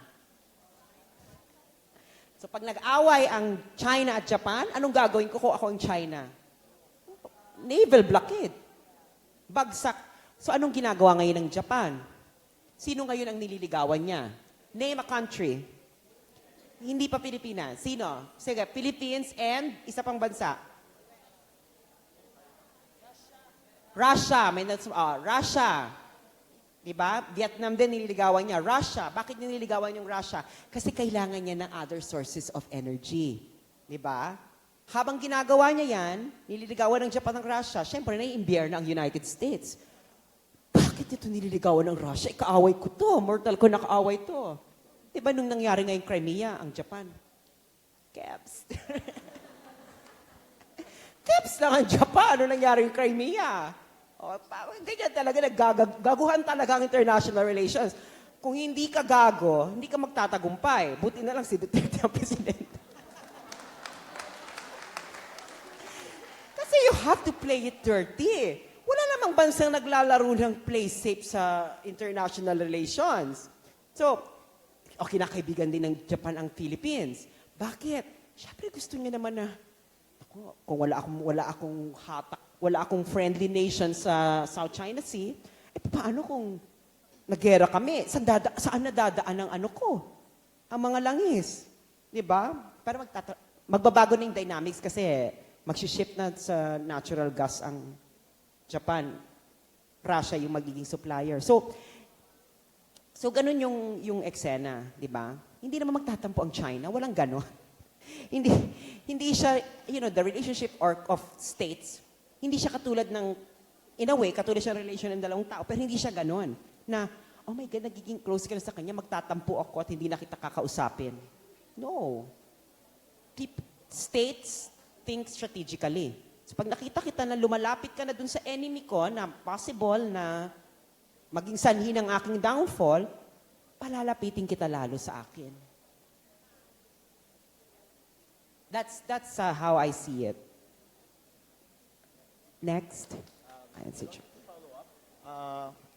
So pag nag-away ang China at Japan, anong gagawin ko kung ako ang China? Naval blockade. Bagsak. So anong ginagawa ngayon ng Japan? Sino ngayon ang nililigawan niya? Name a country. Hindi pa Pilipinas. Sino? Sige, Philippines and isa pang bansa. Russia. Russia. Diba? Vietnam din nililigawan niya. Russia. Bakit nililigawan yung Russia? Kasi kailangan niya ng other sources of energy. Diba? Habang ginagawa niya yan, nililigawan ng Japan ng Russia, syempre naiimbyer na ang United States. Bakit ito nililigawan ng Russia? Ikaaway ko to. Mortal ko nakaaway to. Diba nung nangyari ngayong Crimea, ang Japan? Caps. Caps lang ang Japan nung nangyari yung Crimea. O, ganyan talaga, gaguhan talaga ang international relations. Kung hindi ka gago, hindi ka magtatagumpay. Buti na lang si Duterte ang presidente. Kasi you have to play it dirty. Wala namang bansang naglalaro ng play safe sa international relations. So, kinakaibigan din ng Japan ang Philippines. Bakit? Siyempre gusto niya naman na, kung wala akong friendly nation sa South China Sea, paano kung naggera kami? Saan nadadaan ang ang mga langis? Diba? Para magbabago na yung dynamics kasi magsiship na sa natural gas ang Japan. Russia yung magiging supplier. So ganun yung eksena, di ba? Hindi naman magtatampo ang China, walang ganon. hindi siya, the relationship of states, hindi siya katulad ng, in a way, katulad siya relation ng dalawang tao, pero hindi siya ganon. Na, oh my God, nagiging close ka na sa kanya, magtatampo ako at hindi na kita kakausapin. No. States think strategically. So pag nakita kita na lumalapit ka na dun sa enemy ko na possible na maging sanhi ng aking downfall, palalapitin kita lalo sa akin. That's how I see it. Next.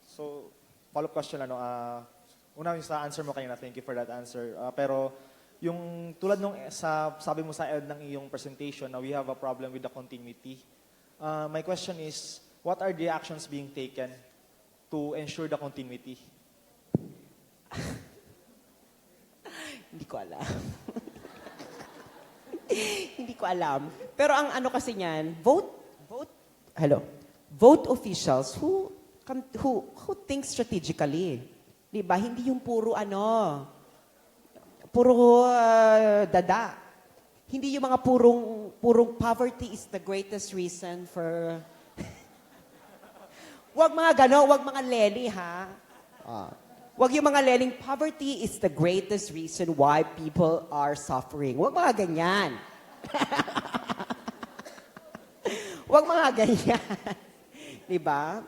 So, follow-up question, una yung sa answer mo kanina, thank you for that answer. Pero, yung tulad nung sabi mo sa end ng iyong presentation na we have a problem with the continuity. My question is, what are the actions being taken to ensure the continuity? Hindi ko alam. Hindi ko alam. Pero ang ano kasi niyan, vote officials who think strategically. 'Di ba? Hindi yung puro dada. Hindi yung mga purong poverty is the greatest reason for Wag mga wag mga leli ha. Wag yung mga leling poverty is the greatest reason why people are suffering. Wag mga ganyan. Wag mga ganyan. Diba?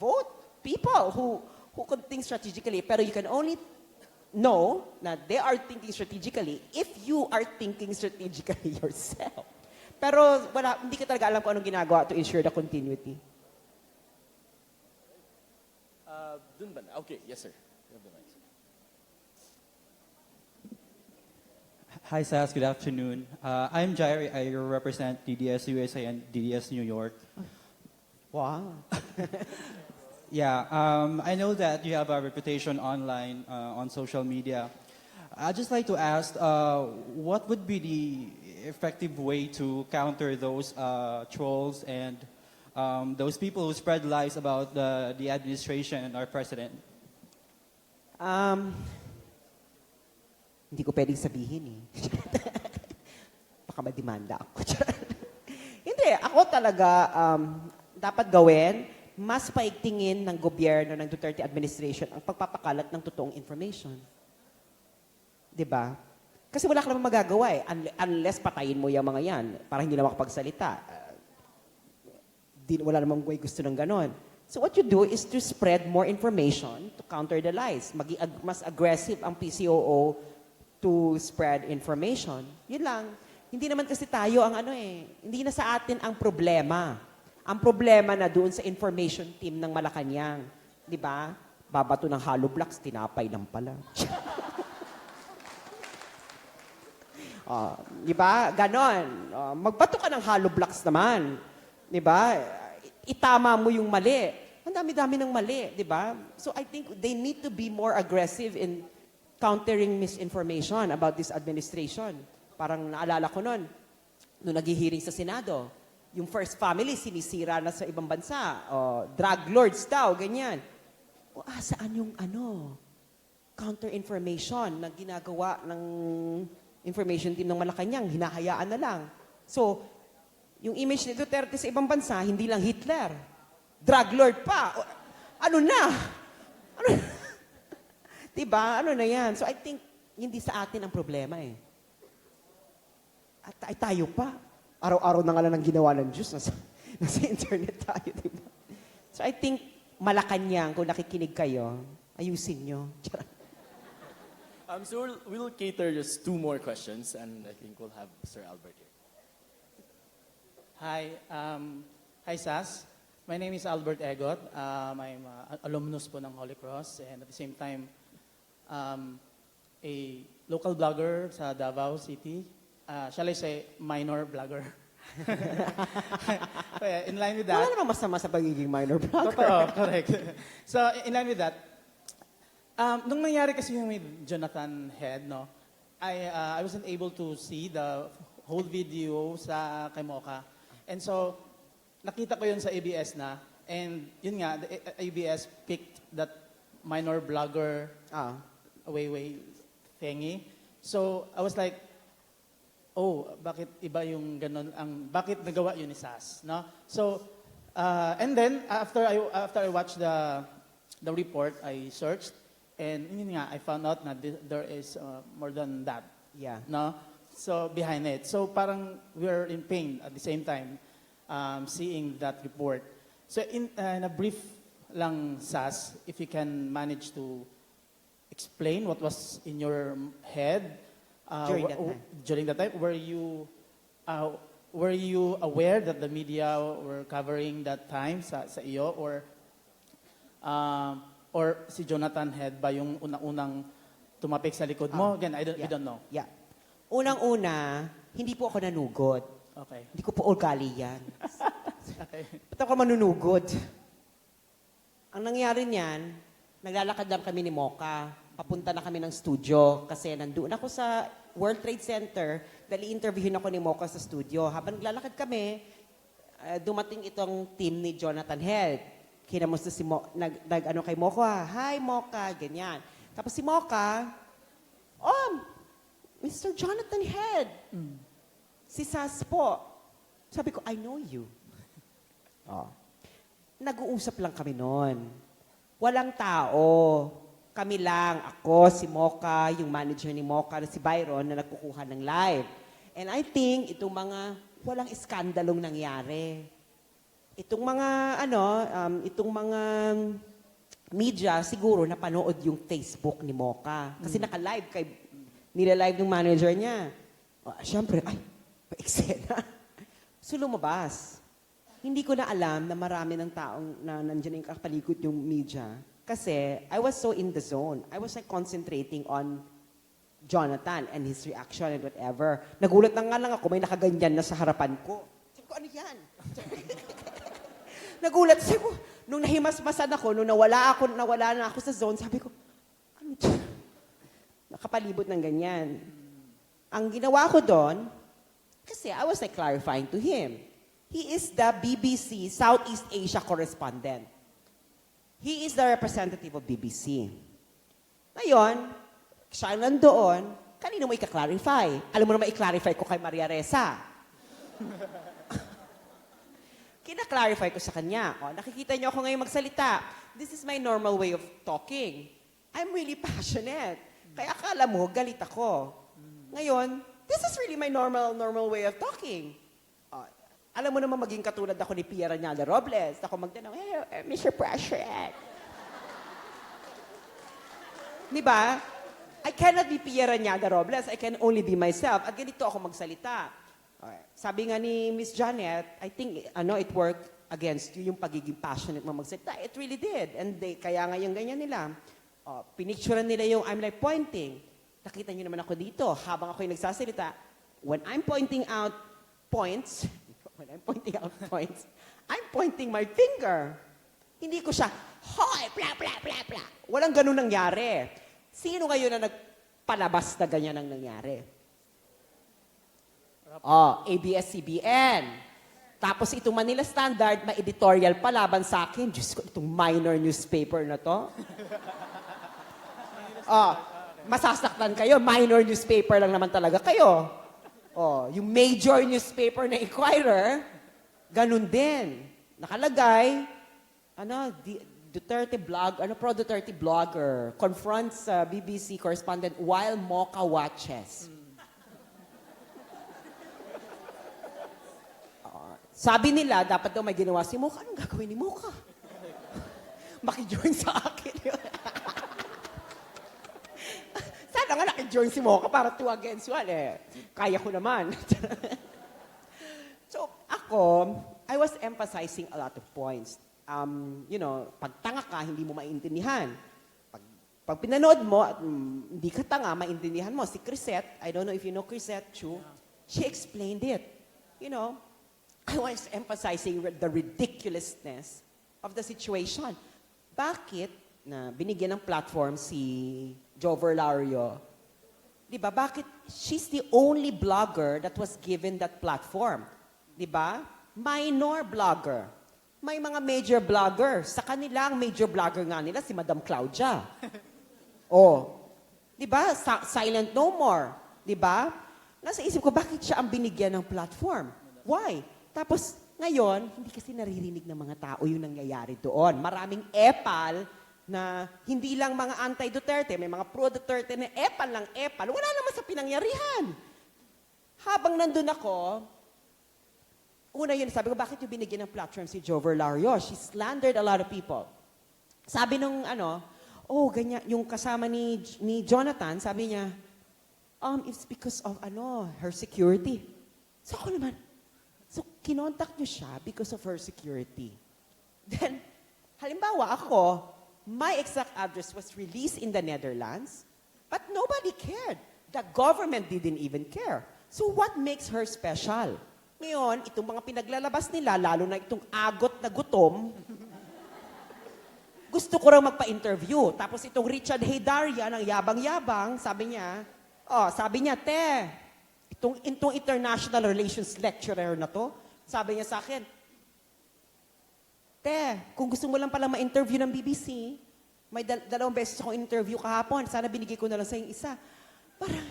Vote people who can think strategically. Pero you can only know na they are thinking strategically if you are thinking strategically yourself. Pero hindi ka talaga alam kung anong ginagawa to ensure the continuity. Dun ba na? Okay, yes sir. You have the mic, sir. Hi, Sass. Good afternoon. I'm Jairi. I represent DDS USA and DDS New York. Wow. Yeah, I know that you have a reputation online on social media. I'd just like to ask, what would be the effective way to counter those trolls and those people who spread lies about the administration and our president? Hindi ko pwedeng sabihin eh. Baka madimanda ako. Hindi, ako talaga dapat gawin, mas paigtingin ng gobyerno ng Duterte administration ang pagpapakalat ng totoong information. 'Di ba? Kasi wala ka namang magagawa eh, unless patayin mo yung mga yan para hindi na makapagsalita. Wala namang way gusto ng ganon. So what you do is to spread more information to counter the lies. Mas aggressive ang PCOO to spread information. Yun lang. Hindi naman kasi tayo ang hindi na sa atin ang problema. Ang problema na doon sa information team ng Malacanang. Di ba? Babato ng hollow blocks, tinapay lang pala. Di ba? Ganon. Magbato ka ng hollow blocks naman. Di ba? Itama mo yung mali. Ang dami-dami ng mali. Di ba? So I think they need to be more aggressive in countering misinformation about this administration. Parang naalala ko noon naghihiring sa Senado, yung first family sinisira na sa ibang bansa, drug lords daw, ganyan. Saan yung counter-information na ginagawa ng information team ng Malacanang, hinahayaan na lang. So, yung image ni Duterte sa ibang bansa, hindi lang Hitler. Drug lord pa. Diba? Ano na yan? So I think, hindi sa atin ang problema eh. At tayo pa. Araw-araw na nga lang ang ginawa ng Diyos. Nasa internet tayo, diba? So I think, Malacanang, kung nakikinig kayo, ayusin nyo. So we'll cater just 2 more questions, and I think we'll have Sir Albert here. Hi, Sass. My name is Albert Egot. I'm alumnus po ng Holy Cross, and at the same time, a local blogger sa Davao City. Shall I say, minor blogger. So, yeah, in line with that. Wala namang masama sa pagiging minor blogger. Totoo, correct. So, in line with that, nung nangyari kasi yung with Jonathan Head, no, I wasn't able to see the whole video sa kay Mocha. And so, nakita ko yun sa ABS na, and yun nga, the ABS picked that minor blogger way thingy. So, I was like, bakit iba yung ganon, bakit nagawa yun ni Sass, no? So, and then, after I watched the report, I searched, and yun nga, I found out na there is more than that. Yeah. No? So, behind it. So, parang we're in pain at the same time seeing that report. So, in a brief lang, Sass, if you can manage to explain what was in your head during that time. Were you aware that the media were covering that time sa iyo, or si Jonathan Head ba yung unang tumapik sa likod mo? Again, we don't know. Yeah. Unang-una, hindi po ako nanugod. Okay. Hindi ko po ugali yan. Okay. Ba't ako manunugod? Ang nangyari niyan, naglalakad lang kami ni Mocha. Papunta na kami ng studio kasi nandoon ako sa World Trade Center dahil interviewin ako ni Mocha sa studio. Habang naglalakad kami, dumating itong team ni Jonathan Head. Kinamusta si nag-ano kay Mocha, "Hi Mocha," ganyan. Tapos si Mocha, "Oh, Mr. Jonathan Head. Si Sass po." Sabi ko, "I know you." Oh. Nag-uusap lang kami noon. Walang tao. Kami lang, ako, si Mocha, yung manager ni Mocha, si Byron, na nagkukuha ng live. And I think, itong mga walang iskandalong nangyari. Itong mga, itong mga media, siguro napanood yung Facebook ni Mocha. Kasi naka-live, nila-live ng manager niya. Siyempre, ay, pa-eksena. So lumabas. Hindi ko na alam na marami ng taong na nandiyan yung kapaligid yung media. Kasi I was so in the zone. I was like concentrating on Jonathan and his reaction and whatever. Nagulat na nga lang ako, may nakaganyan na sa harapan ko. Sabi ko, ano yan? Nagulat. Sabi ko, nung nahimasmasan ako, nung nawala na ako sa zone, sabi ko, ano yan? Nakapalibot ng ganyan. Ang ginawa ko doon, kasi I was like clarifying to him. He is the BBC Southeast Asia correspondent. He is the representative of BBC. Ngayon, siya nandoon, kanino mo ika-clarify? Alam mo naman i-clarify ko kay Maria Reza. Kina-clarify ko sa kanya. Nakikita niyo ako ngayon magsalita. This is my normal way of talking. I'm really passionate. Kaya akala mo, galit ako. Ngayon, this is really my normal way of talking. Alam mo naman maging katulad ako ni Pia Ranyala Robles. Ako magtanong, "Hey, Mr. President." Diba? I cannot be Pia Ranyala Robles. I can only be myself. At ganito ako magsalita. Sabi nga ni Miss Janet, I think it worked against you, yung pagiging passionate mo magsalita. It really did. And kaya nga yung ganyan nila. Pinicturean nila yung I'm like pointing. Nakita niyo naman ako dito. Habang ako yung nagsasalita, when I'm pointing out points, I'm pointing my finger. Hindi ko siya, "Hoy, bla, bla, bla, bla." Walang ganun nangyari. Sino ngayon na nagpalabas na ganyan ang nangyari? ABS-CBN. Tapos itong Manila Standard, may editorial pa laban sa akin. Diyos ko, itong minor newspaper na to. Masasaktan kayo. Minor newspaper lang naman talaga kayo. Yung major newspaper na Inquirer, ganun din. Nakalagay, Duterte pro-Duterte blogger confronts BBC correspondent while Mocha watches. Sabi nila, dapat daw may ginawa si Mocha. Anong gagawin ni Mocha? Maki-join sa akin yun. Sana nga naki-join si Mocha para 2 against 1 Kaya ko naman. So, ako, I was emphasizing a lot of points. Pag tanga ka, hindi mo maintindihan. Pag pinanood mo at hindi ka tanga, maintindihan mo. Si Crisette, I don't know if you know Crisette, Chu, she explained it. I was emphasizing the ridiculousness of the situation. Bakit na binigyan ng platform si Jover Lario? Diba? Bakit? She's the only blogger that was given that platform. Diba? Minor blogger. May mga major blogger. Sa kanilang major blogger nga nila, si Madam Claudia. Diba? Silent No More. Diba? Nasa isip ko, bakit siya ang binigyan ng platform? Why? Tapos, ngayon, hindi kasi naririnig ng mga tao yung nangyayari doon. Maraming epal na hindi lang mga anti-Duterte, may mga pro-Duterte na epal lang epal. Wala naman sa pinangyarihan. Habang nandun ako, una yun, sabi ko, bakit yung binigyan ng platform si Jover Lario? She slandered a lot of people. Sabi nung ganyan, yung kasama ni Jonathan, sabi niya, it's because of her security. So ako naman, kinontak niyo siya because of her security. Then, halimbawa ako, my exact address was released in the Netherlands, but nobody cared. The government didn't even care. So what makes her special? Ngayon, itong mga pinaglalabas nila, lalo na itong agot na gutom, gusto ko raw magpa-interview. Tapos itong Richard Heydarian, ang yabang-yabang, sabi niya, te, itong international relations lecturer na to, sabi niya sa akin, te, kung gusto mo lang palang ma-interview ng BBC, may dalawang beses akong interview kahapon, sana binigay ko na lang sa yung isa. Parang,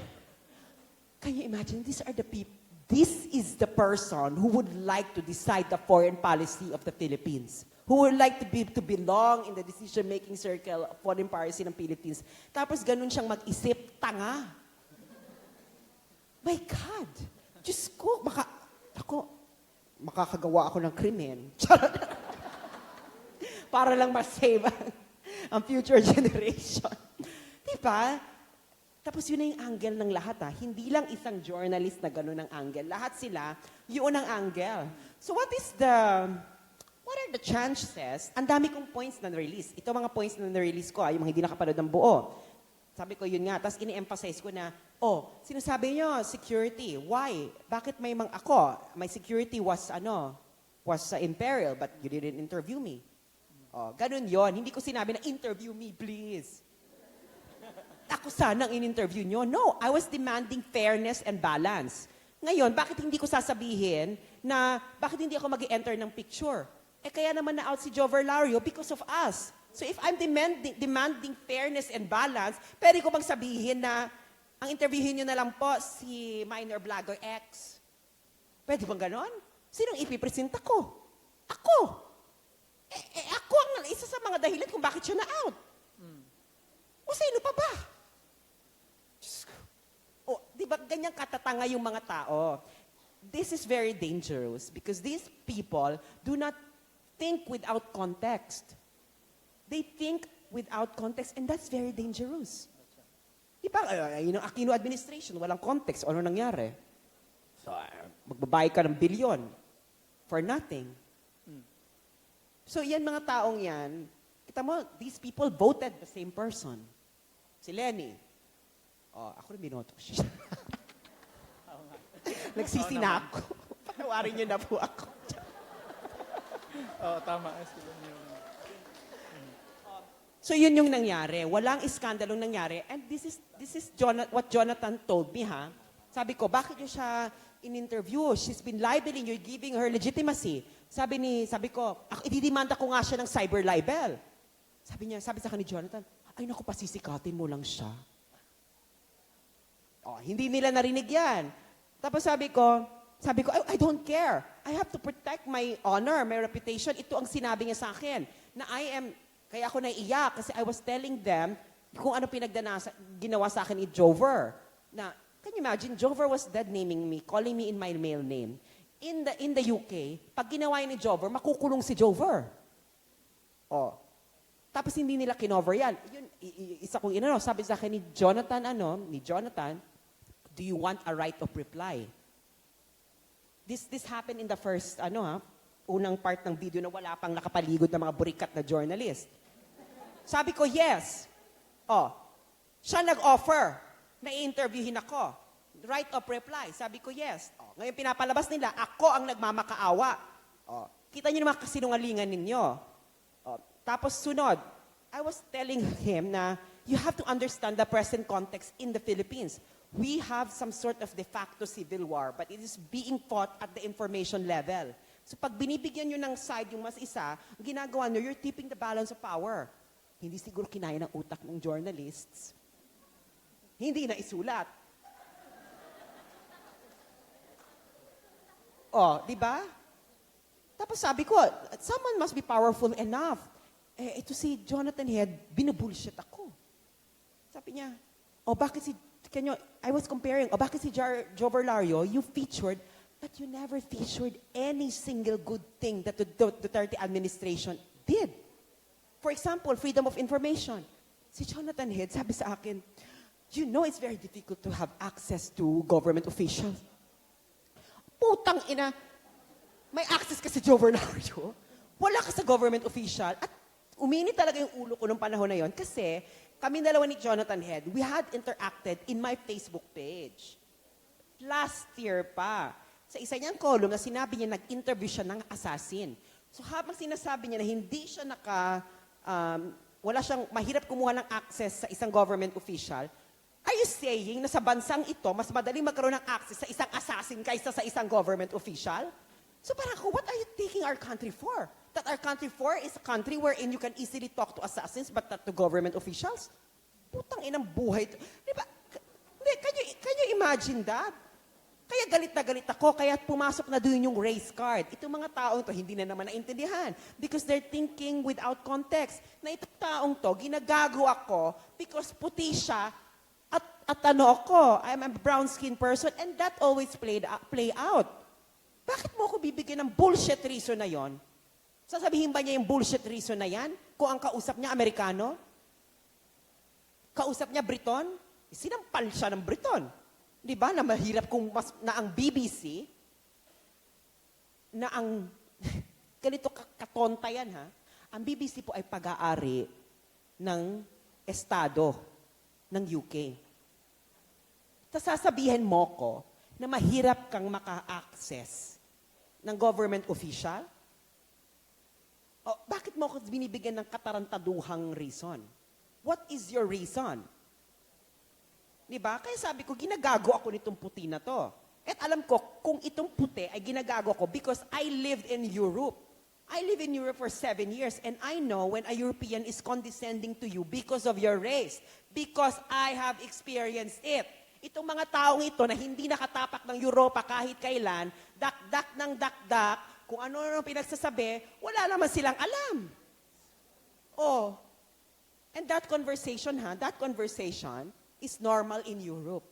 can you imagine, these are the people, this is the person who would like to decide the foreign policy of the Philippines. Who would like to belong in the decision-making circle of foreign policy ng Philippines. Tapos ganun siyang mag-isip, tanga. My God! Diyos ko, makakagawa ako ng krimen. Para lang ma-save ang future generation. Diba? Tapos yun na yung angle ng lahat Hindi lang isang journalist na gano'n ang angle. Lahat sila, yun ang angle. So what are the chances? Ang dami kong points na na-release. Ito mga points na na-release ko, yung mga hindi nakapanood ng buo. Sabi ko, yun nga. Tapos ini-emphasize ko na, sinasabi nyo, security. Why? Bakit may my security was imperial, but you didn't interview me. Ganun yon. Hindi ko sinabi na, interview me, please. Ako sana ang in-interview nyo. No, I was demanding fairness and balance. Ngayon, bakit hindi ko sasabihin na, bakit hindi ako mag-enter ng picture? Kaya naman na-out si Joe Verlario because of us. So if I'm demanding fairness and balance, pwede ko bang sabihin na, ang interviewin nyo na lang po si minor blogger X. Pwede bang ganon? Sinong ipipresenta ko? Ako. Ako ang isa sa mga dahilan kung bakit siya na-out. O sino pa ba? Di ba ganyang katatanga yung mga tao? This is very dangerous because these people do not think without context. They think without context and that's very dangerous. Di ba, yung Aquino administration, walang context. Ano nangyari? So, magbabayad ka ng bilyon for nothing. So, yan mga taong yan, kita mo, these people voted the same person. Si Lenny. Ako rin binoto siya. Nagsisina ako. Patawarin niyo na po ako. Tama. So yun yung nangyari. Walang iskandalong nangyari. And this is what Jonathan told me, Sabi ko, bakit niyo siya in-interview? She's been libeling, you're giving her legitimacy. Sabi ko, ididimanda ko nga siya ng cyber libel. Sabi sa akin ni Jonathan, ay naku, pasisikatin mo lang siya. Hindi nila narinig yan. Tapos sabi ko, I don't care. I have to protect my honor, my reputation. Ito ang sinabi niya sa akin. Kaya ako naiiyak kasi I was telling them kung ano ginawa sa akin ni Jover. Can you imagine, Jover was dead naming me, calling me in my male name. In the UK, pag ginawa ni Jover, makukulong si Jover. Tapos hindi nila kinover yan. Yun, isa kong sabi sa akin ni Jonathan, do you want a right of reply? This happened in the first, unang part ng video na wala pang nakapaligod na mga burikat na journalist. Sabi ko, yes. Siya nag-offer na i-interviewin ako. Right of reply. Sabi ko, yes. Ngayon pinapalabas nila, ako ang nagmamakaawa. Kita niyo naman kasinungalingan ninyo. Tapos sunod, I was telling him na you have to understand the present context in the Philippines. We have some sort of de facto civil war, but it is being fought at the information level. So pag binibigyan nyo ng side yung mas isa, ang ginagawa nyo, you're tipping the balance of power. Hindi siguro kinaya ng utak ng journalists. Hindi na isulat. Di ba? Tapos sabi ko, someone must be powerful enough. Ito si Jonathan Head, binubullshit ako. Sabi niya, bakit I was comparing, bakit si Joe Verlario, you featured, but you never featured any single good thing that the Duterte administration did. For example, freedom of information. Si Jonathan Head, sabi sa akin, you know it's very difficult to have access to government officials. Putang ina, may access ka sa Joe Verlario, wala ka sa government official, at uminit talaga yung ulo ko nung panahon na yon kasi kami dalawa ni Jonathan Head, we had interacted in my Facebook page. Last year pa. Sa isa niyang column na sinabi niya, nag-interview siya ng assassin. So habang sinasabi niya na hindi siya mahirap kumuha ng access sa isang government official, are you saying na sa bansang ito, mas madaling magkaroon ng access sa isang assassin kaysa sa isang government official? So parang ako, what are you taking our country for? That our country for is a country wherein you can easily talk to assassins but not to government officials? Putang inang buhay. Di ba? Can you imagine that? Kaya galit na galit ako, kaya pumasok na doon yung race card. Itong mga taong to hindi na naman naintindihan because they're thinking without context na itong taong to, ginagago ako because puti siya at ano ako, I'm a brown-skinned person and that always play out. Bakit mo ako bibigyan ng bullshit reason na yon? Sasabihin ba niya yung bullshit reason na yan kung ang kausap niya Amerikano? Kausap niya Briton? Sinampal siya ng Briton. Di ba? Na mahirap na ang BBC, na ang, ganito katonta yan ha, ang BBC po ay pag-aari ng Estado ng UK. Tapos sasabihin mo ko na mahirap kang maka-access ng government official? O, bakit mo ako binibigyan ng katarantaduhang reason? What is your reason? Diba? Kaya sabi ko, ginagago ako nitong puti na to. At alam ko, kung itong puti ay ginagago ko because I lived in Europe. I lived in Europe for 7 years and I know when a European is condescending to you because of your race. Because I have experienced it. Itong mga taong ito na hindi nakatapak ng Europa kahit kailan, dakdak ng dakdak, kung ano-ano pinagsasabi, wala naman silang alam. Oh. And that conversation is normal in Europe.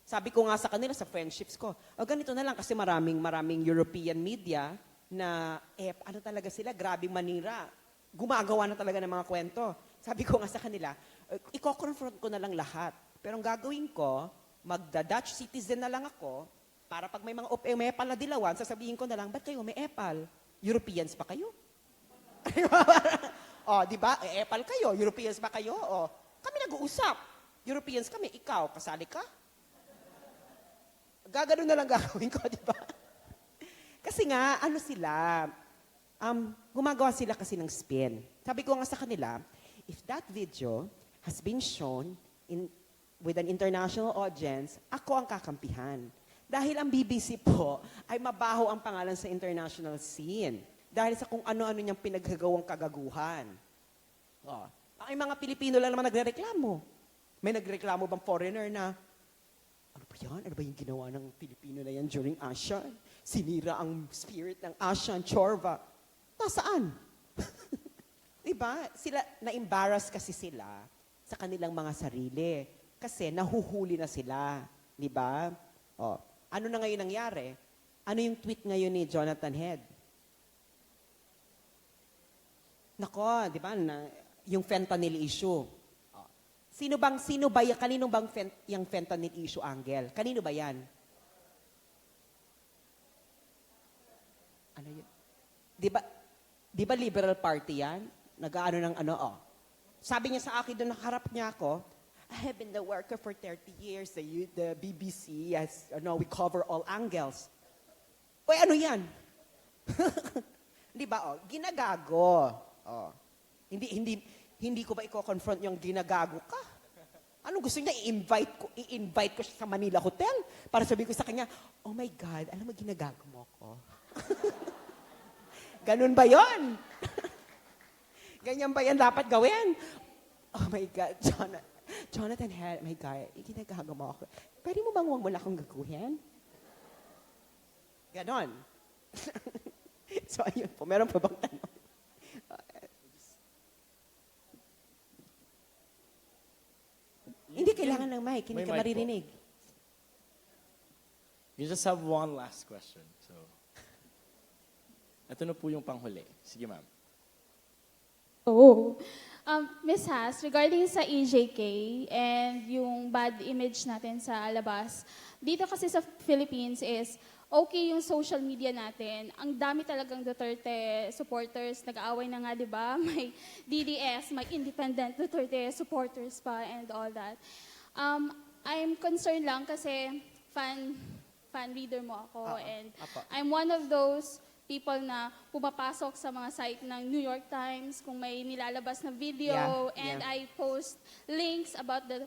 Sabi ko nga sa kanila, sa friendships ko, ganito na lang kasi maraming European media na, ano talaga sila, grabing manira. Gumagawa na talaga ng mga kwento. Sabi ko nga sa kanila, i-confront ko na lang lahat. Pero ang gagawin ko, magda-Dutch citizen na lang ako, para pag may mga may epal na dilawan, sasabihin ko na lang, ba't kayo may epal? Europeans pa kayo? Di ba? Epal kayo, Europeans ba kayo? Kami nag-uusap. Europeans kami, ikaw, kasali ka? Gagano na lang gagawin ko, di ba? Kasi nga, gumagawa sila kasi ng spin. Sabi ko nga sa kanila, if that video has been shown with an international audience, ako ang kakampihan. Dahil ang BBC po ay mabaho ang pangalan sa international scene. Dahil sa kung ano-ano niyang pinaggagawang kagaguhan. Ang mga Pilipino lang naman nagrereklamo. May nagreklamo bang foreigner na, ano ba yan? Ano ba yung ginawa ng Pilipino na yan during ASEAN? Sinira ang spirit ng ASEAN, Chorva. Nasaan? Diba? Na-embarrass kasi sila sa kanilang mga sarili. Kasi nahuhuli na sila. Diba? Ano na ngayon nangyari? Ano yung tweet ngayon ni Jonathan Head? Nako, di ba? Yung fentanyl issue. Kaninong bang yung fentanyl issue, Angel? Kanino ba yan? Ano yun? Di ba liberal party yan? Nag-ano ng ano, Sabi niya sa akin doon, nakaharap niya ako, I have been the worker for 30 years. The BBC, we cover all angles. Uy, ano yan? Di ba, ginagago. Hindi ko ba i-confront yung ginagago ka? Anong gusto niya? I-invite ko siya sa Manila Hotel para sabihin ko sa kanya, oh my God, alam mo, ginagago mo ako. Ganun ba yon? Ganyan ba yan dapat gawin? Oh my God, Jonathan, my God, ginagago mo ako. Pwede mo bang huwag mo lang akong gaguhin? Ganon. So, ayun po. Meron pa bang tanong? Hindi kailangan ng mic. Hindi ka maririnig. You just have one last question. So, ito na po yung panghuli. Sige, ma'am. Ms. Sass, regarding sa EJK and yung bad image natin sa labas, dito kasi sa Philippines is okay yung social media natin. Ang dami talagang Duterte supporters, nag-aaway na nga, di ba? May DDS, may independent Duterte supporters pa and all that. I'm concerned lang kasi fan reader mo ako and I'm one of those people na pumapasok sa mga site ng New York Times kung may nilalabas na video, and I post links about the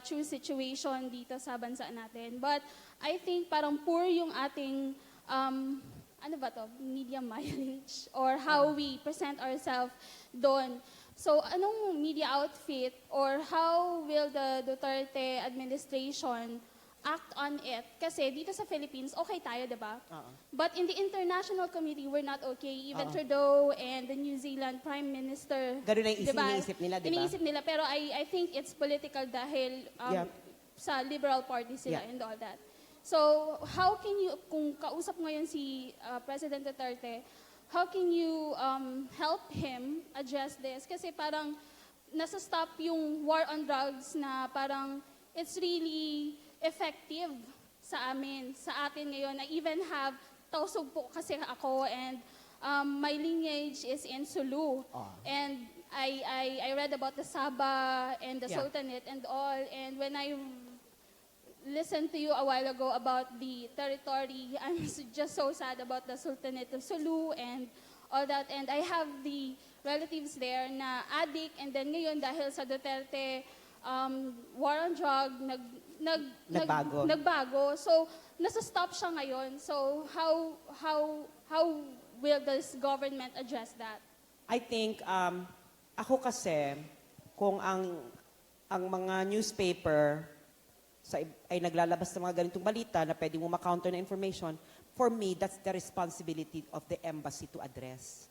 true situation dito sa bansa natin. But I think parang poor yung ating ano ba to, media mileage or how we present ourselves doon. So, anong media outfit or how will the Duterte administration act on it? Kasi dito sa Philippines, okay tayo, diba? But in the international community, we're not okay. Even Trudeau and the New Zealand Prime Minister, Ganun ang diba? iniisip nila, diba? Iniisip nila, pero I think it's political dahil sa Liberal Party sila and all that. So, how can you, kung kausap ngayon si President Duterte, how can you help him address this? Kasi parang nasa-stop yung war on drugs na parang it's really effective sa amin, sa atin ngayon. I even have, tausog po kasi ako, and my lineage is in Sulu. And I read about the Sabah and the Sultanate and all, and when I listened to you a while ago about the territory, I'm just so sad about the Sultanate of Sulu and all that. And I have the relatives there na addict, and then ngayon dahil sa Duterte war on drug, nagbago. So, nasa-stop siya ngayon. So, how will this government address that? I think, ako kasi, kung ang mga newspaper ay naglalabas ng mga ganitong balita na pwede mo ma-counter na information, for me, that's the responsibility of the embassy to address.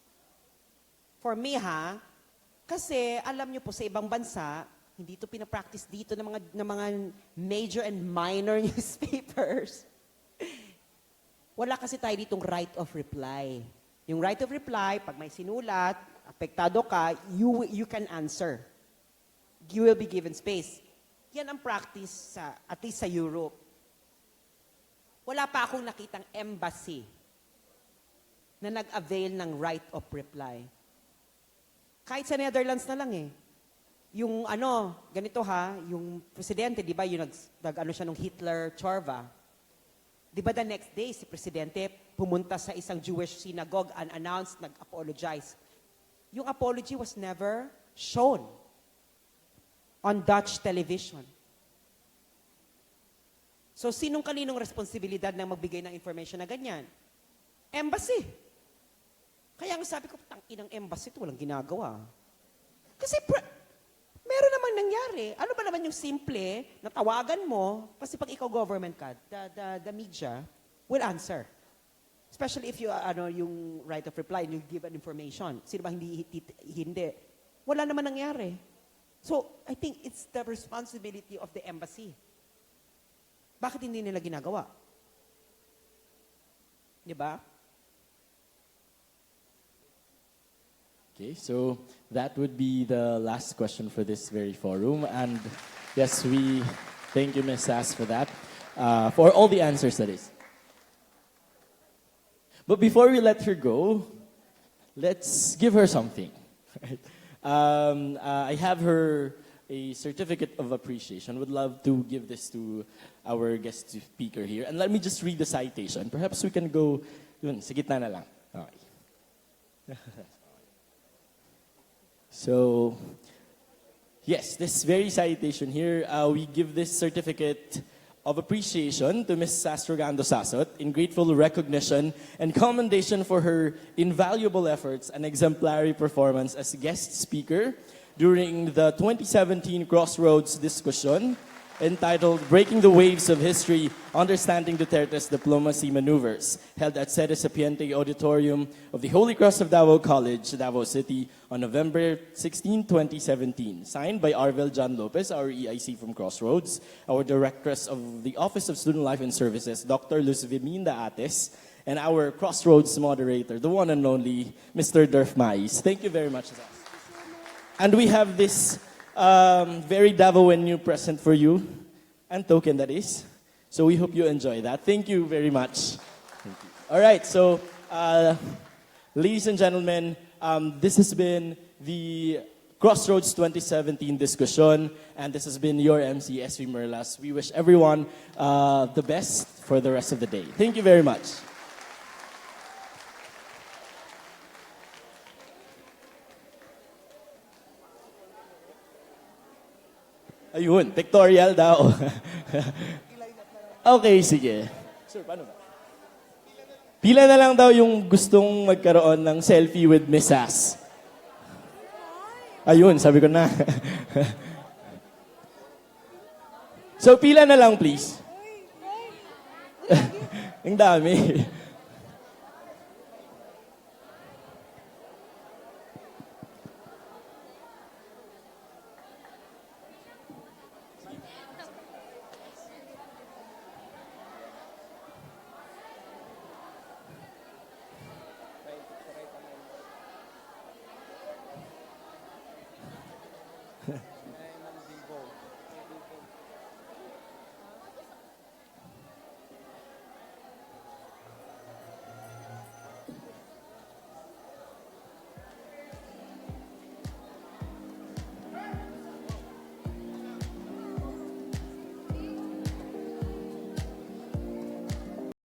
For me, kasi alam niyo po sa ibang bansa, hindi ito pinapractice dito ng mga major and minor newspapers. Wala kasi tayo ditong right of reply. Yung right of reply, pag may sinulat, apektado ka, you can answer. You will be given space. Yan ang practice at least sa Europe. Wala pa akong nakitang embassy na nag-avail ng right of reply. Kahit sa Netherlands na lang Yung ganito yung presidente, di ba, yung nag-ano siya nung Hitler Chorva. Di ba the next day, si presidente pumunta sa isang Jewish synagogue, unannounced, nag-apologize. Yung apology was never shown on Dutch television. So, kaninong responsibilidad na magbigay ng information na ganyan? Embassy. Kaya ang sabi ko, tanginang embassy ito, walang ginagawa. Kasi meron namang nangyari. Ano ba naman yung simple na tawagan mo, kasi pag ikaw government ka, the media will answer. Especially if you, yung right of reply, you give an information. Sino ba hindi? Wala naman nangyari. So, I think it's the responsibility of the embassy. Bakit hindi nila ginagawa? Di ba? Okay, so that would be the last question for this very forum. And yes, we thank you, Ms. Sass, for that, for all the answers, that is. But before we let her go, let's give her something. Right? I have her a certificate of appreciation. Would love to give this to our guest speaker here. And let me just read the citation. Perhaps we can go sa gitna na lang. Okay. So, yes, this very citation here, we give this certificate of appreciation to Ms. Sass Rogando Sasot in grateful recognition and commendation for her invaluable efforts and exemplary performance as guest speaker during the 2017 Crossroads discussion entitled Breaking the Waves of History, Understanding Duterte's Diplomacy Maneuvers, held at Sede Sapiente Auditorium of the Holy Cross of Davao College, Davao City, on November 16, 2017. Signed by Arvel John Lopez, our EIC from Crossroads, our Directress of the Office of Student Life and Services, Dr. Luz Viminda Ates, and our Crossroads moderator, the one and only Mr. Durf Mais. Thank you very much. And we have this very Davaoan new present for you, and token that is. So we hope you enjoy that. Thank you very much. Thank you. All right, so ladies and gentlemen, this has been the Crossroads 2017 discussion, and this has been your MC, SV Merlas. We wish everyone the best for the rest of the day. Thank you very much. Ayun, pictorial daw. Okay, sige. Sir, paano ba? Pila na lang daw yung gustong magkaroon ng selfie with Miss Sass. Ayun, sabi ko na. So, pila na lang, please. Ang dami.